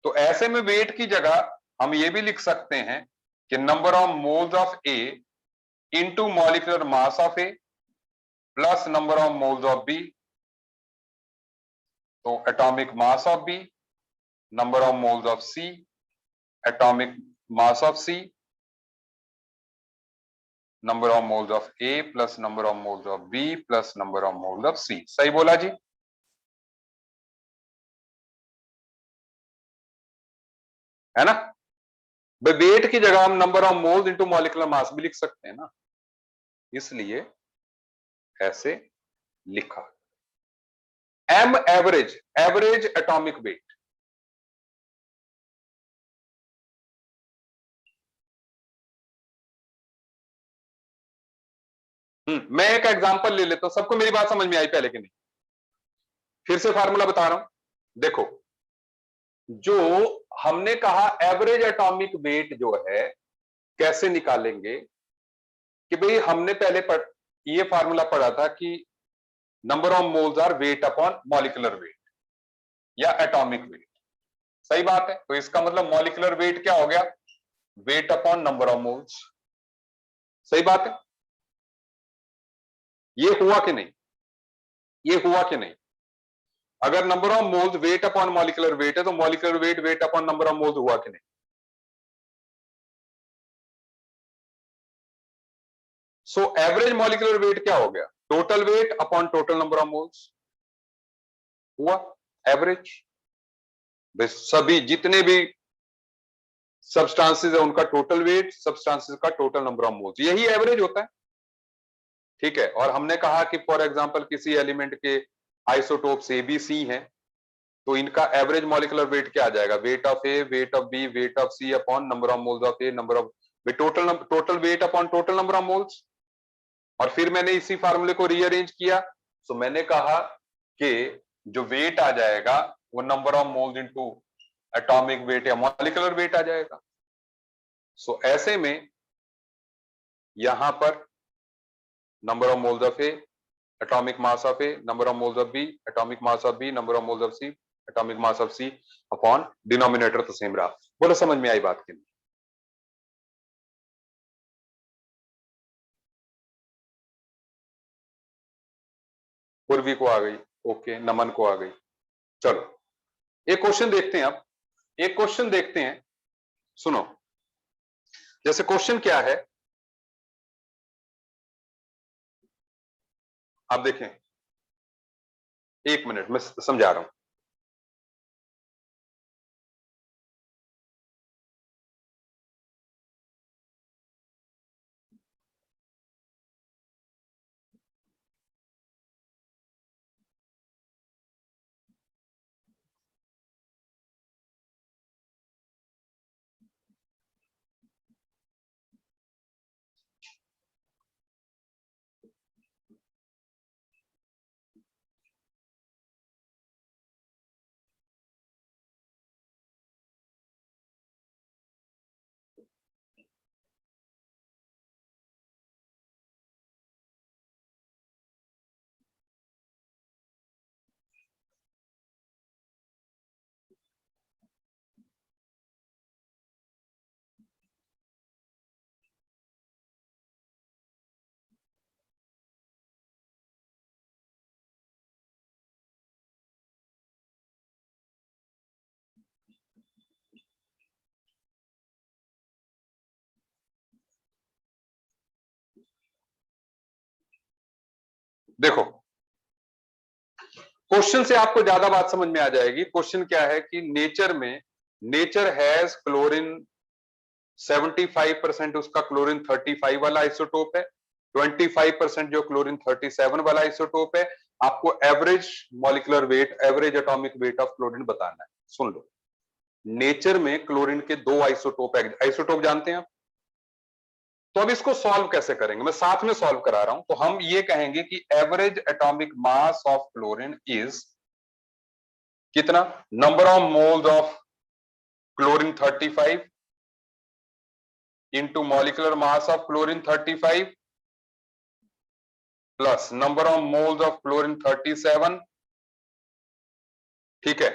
तो ऐसे में वेट की जगह हम ये भी लिख सकते हैं कि number of moles of A into molecular mass of A plus number of moles of B, तो atomic mass of B, number of moles of C, atomic mass of C, number of moles of A plus number of moles of B plus number of moles of C. सही बोला जी? है ना? वेट की जगह हम number of moles into molecular mass भी लिख सकते हैं ना, इसलिए ऐसे लिखा। M average, average atomic weight, मैं एक एग्जांपल ले लेता हूं, सबको मेरी बात समझ में आई पहले कि नहीं? फिर से फार्मूला बता रहा हूं, देखो, जो हमने कहा एवरेज एटॉमिक वेट जो है कैसे निकालेंगे, कि भाई हमने पहले ये फार्मूला पढ़ा था कि number of moles are weight upon molecular weight या एटॉमिक वेट। सही बात है, तो इसका मतलब मॉलिक्यूलर वेट क्या हो गया, weight upon number of moles. सही बात है, ये हुआ कि नहीं? ये हुआ कि नहीं? अगर number of moles wait upon molecular wait है तो molecular weight weight upon number of moles हुआ कि नहीं? सो एवरेज मॉलिक्यूलर वेट क्या हो गया, total weight upon total number of moles हुआ एवरेज। सभी जितने भी सब्सटेंसेस है उनका टोटल वेट, सब्सटेंसेस का टोटल नंबर ऑफ मोल्स, यही एवरेज होता है। ठीक है, और हमने कहा कि फॉर एग्जांपल किसी एलिमेंट के आइसोटोप्स ए बी सी हैं, तो इनका एवरेज मॉलिक्यूलर वेट क्या आ जाएगा, weight of A, weight of B, weight of C upon number of moles of A, number of total weight upon total number of moles. और फिर मैंने इसी फार्मूले को रीअरेंज किया, तो मैंने कहा कि जो वेट आ जाएगा वो number of moles into atomic weight या मॉलिक्यूलर वेट आ जाएगा। सो ऐसे में यहां पर number of moles of A, atomic mass of A, number of moles of B, atomic mass of B, number of moles of C, atomic mass of C upon denominator तो सेम रहा। बोलो समझ में आई बात की नहीं? पूर्वी को आ गई, ओके, नमन को आ गई। चलो एक क्वेश्चन देखते हैं अब, एक क्वेश्चन देखते हैं, सुनो। जैसे क्वेश्चन क्या है, आप देखें, एक मिनट मैं समझा रहा हूं। देखो क्वेश्चन से आपको ज्यादा बात समझ में आ जाएगी। क्वेश्चन क्या है कि नेचर हैज क्लोरीन 75% उसका क्लोरीन 35 वाला आइसोटोप है, 25% जो क्लोरीन 37 वाला आइसोटोप है। आपको average molecular wait, average atomic weight of chlorine बताना है। सुन लो, नेचर में क्लोरीन के दो आइसोटोप जानते हैं आप। तो अब इसको सॉल्व कैसे करेंगे, मैं साथ में सॉल्व करा रहा हूं। तो हम ये कहेंगे कि average atomic mass of chlorine is कितना, number of moles of chlorine 35 into molecular mass of chlorine 35 plus number of moles of chlorine 37, ठीक है,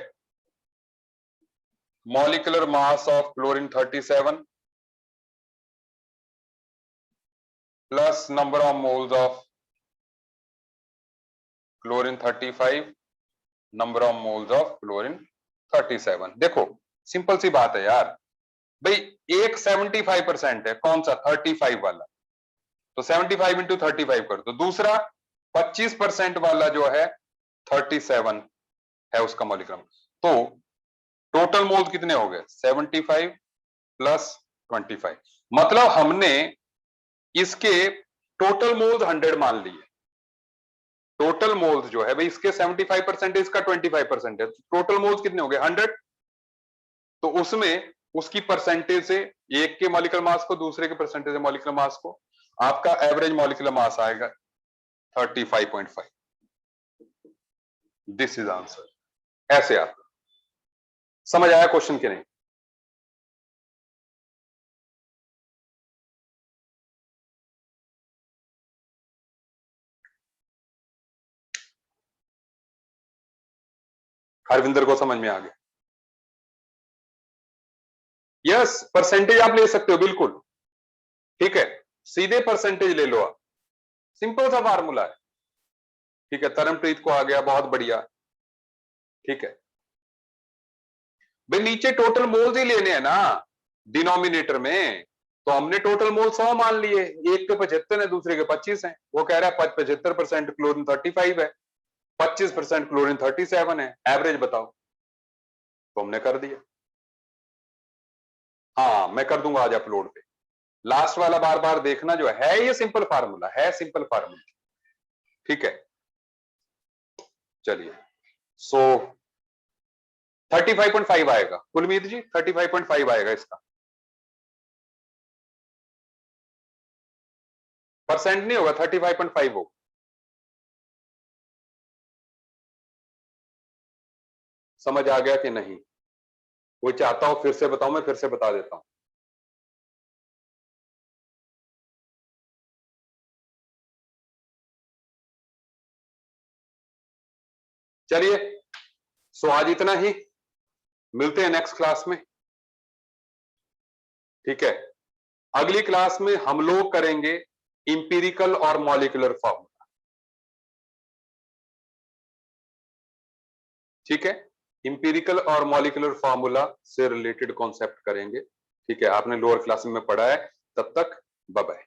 molecular mass of chlorine 37 plus number of moles of chlorine 35, number of moles of chlorine 37। देखो सिंपल सी बात है यार भाई, एक 75% है, कौन सा, 35 वाला, तो 75 इंटू 35 कर दो। दूसरा 25% वाला जो है 37 है उसका मॉलिक्यूलर, तो टोटल मोल्स कितने हो गए, 75 प्लस 25। मतलब हमने इसके टोटल मोल्स 100 मान लिए। टोटल मोल्स जो है भाई, इसके 75% है, इसका 25% है, टोटल मोल्स कितने हो गए, 100। तो उसमें उसकी परसेंटेज से, एक के मॉलिक्यूलर मास को दूसरे के परसेंटेज मॉलिक्यूलर मास को, आपका एवरेज मॉलिक्यूलर मास आएगा 35.5। This is answer. ऐसे आप समझ आया क्वेश्चन के नहीं? हरविंदर को समझ में आ गया? यस, परसेंटेज आप ले सकते हो बिल्कुल, ठीक है, सीधे परसेंटेज ले लो आप, सिंपल सा फार्मूला है, ठीक है। तरनप्रीत को आ गया, बहुत बढ़िया, ठीक है भाई। नीचे टोटल मोल्स ही लेने हैं ना डिनोमिनेटर में, तो हमने टोटल मोल 100 मान लिए, एक के 75 है, दूसरे के 25 हैं। वो कह रहा है 75% क्लोरीन 35 है, 25% क्लोरीन 37 है, एवरेज बताओ। तो हमने कर दिया। हाँ मैं कर दूंगा आज अपलोड पे, लास्ट वाला बार बार देखना, जो है ये सिंपल फार्मूला है, सिंपल फार्मूला, ठीक है। चलिए, सो 35.5 आएगा कुलमीत जी, 35.5 आएगा इसका। परसेंट नहीं होगा, 35.5 होगा। समझ आ गया कि नहीं? कोई चाहता हो फिर से बताऊं, मैं फिर से बता देता हूं। चलिए, सो आज इतना ही, मिलते हैं नेक्स्ट क्लास में, ठीक है। अगली क्लास में हम लोग करेंगे इंपीरिकल और मॉलिक्यूलर फॉर्मूला, ठीक है। इंपीरिकल और मॉलिक्यूलर फॉर्मूला से रिलेटेड कॉन्सेप्ट करेंगे, ठीक है। आपने लोअर क्लास में पढ़ा है, तब तक बाय बाय।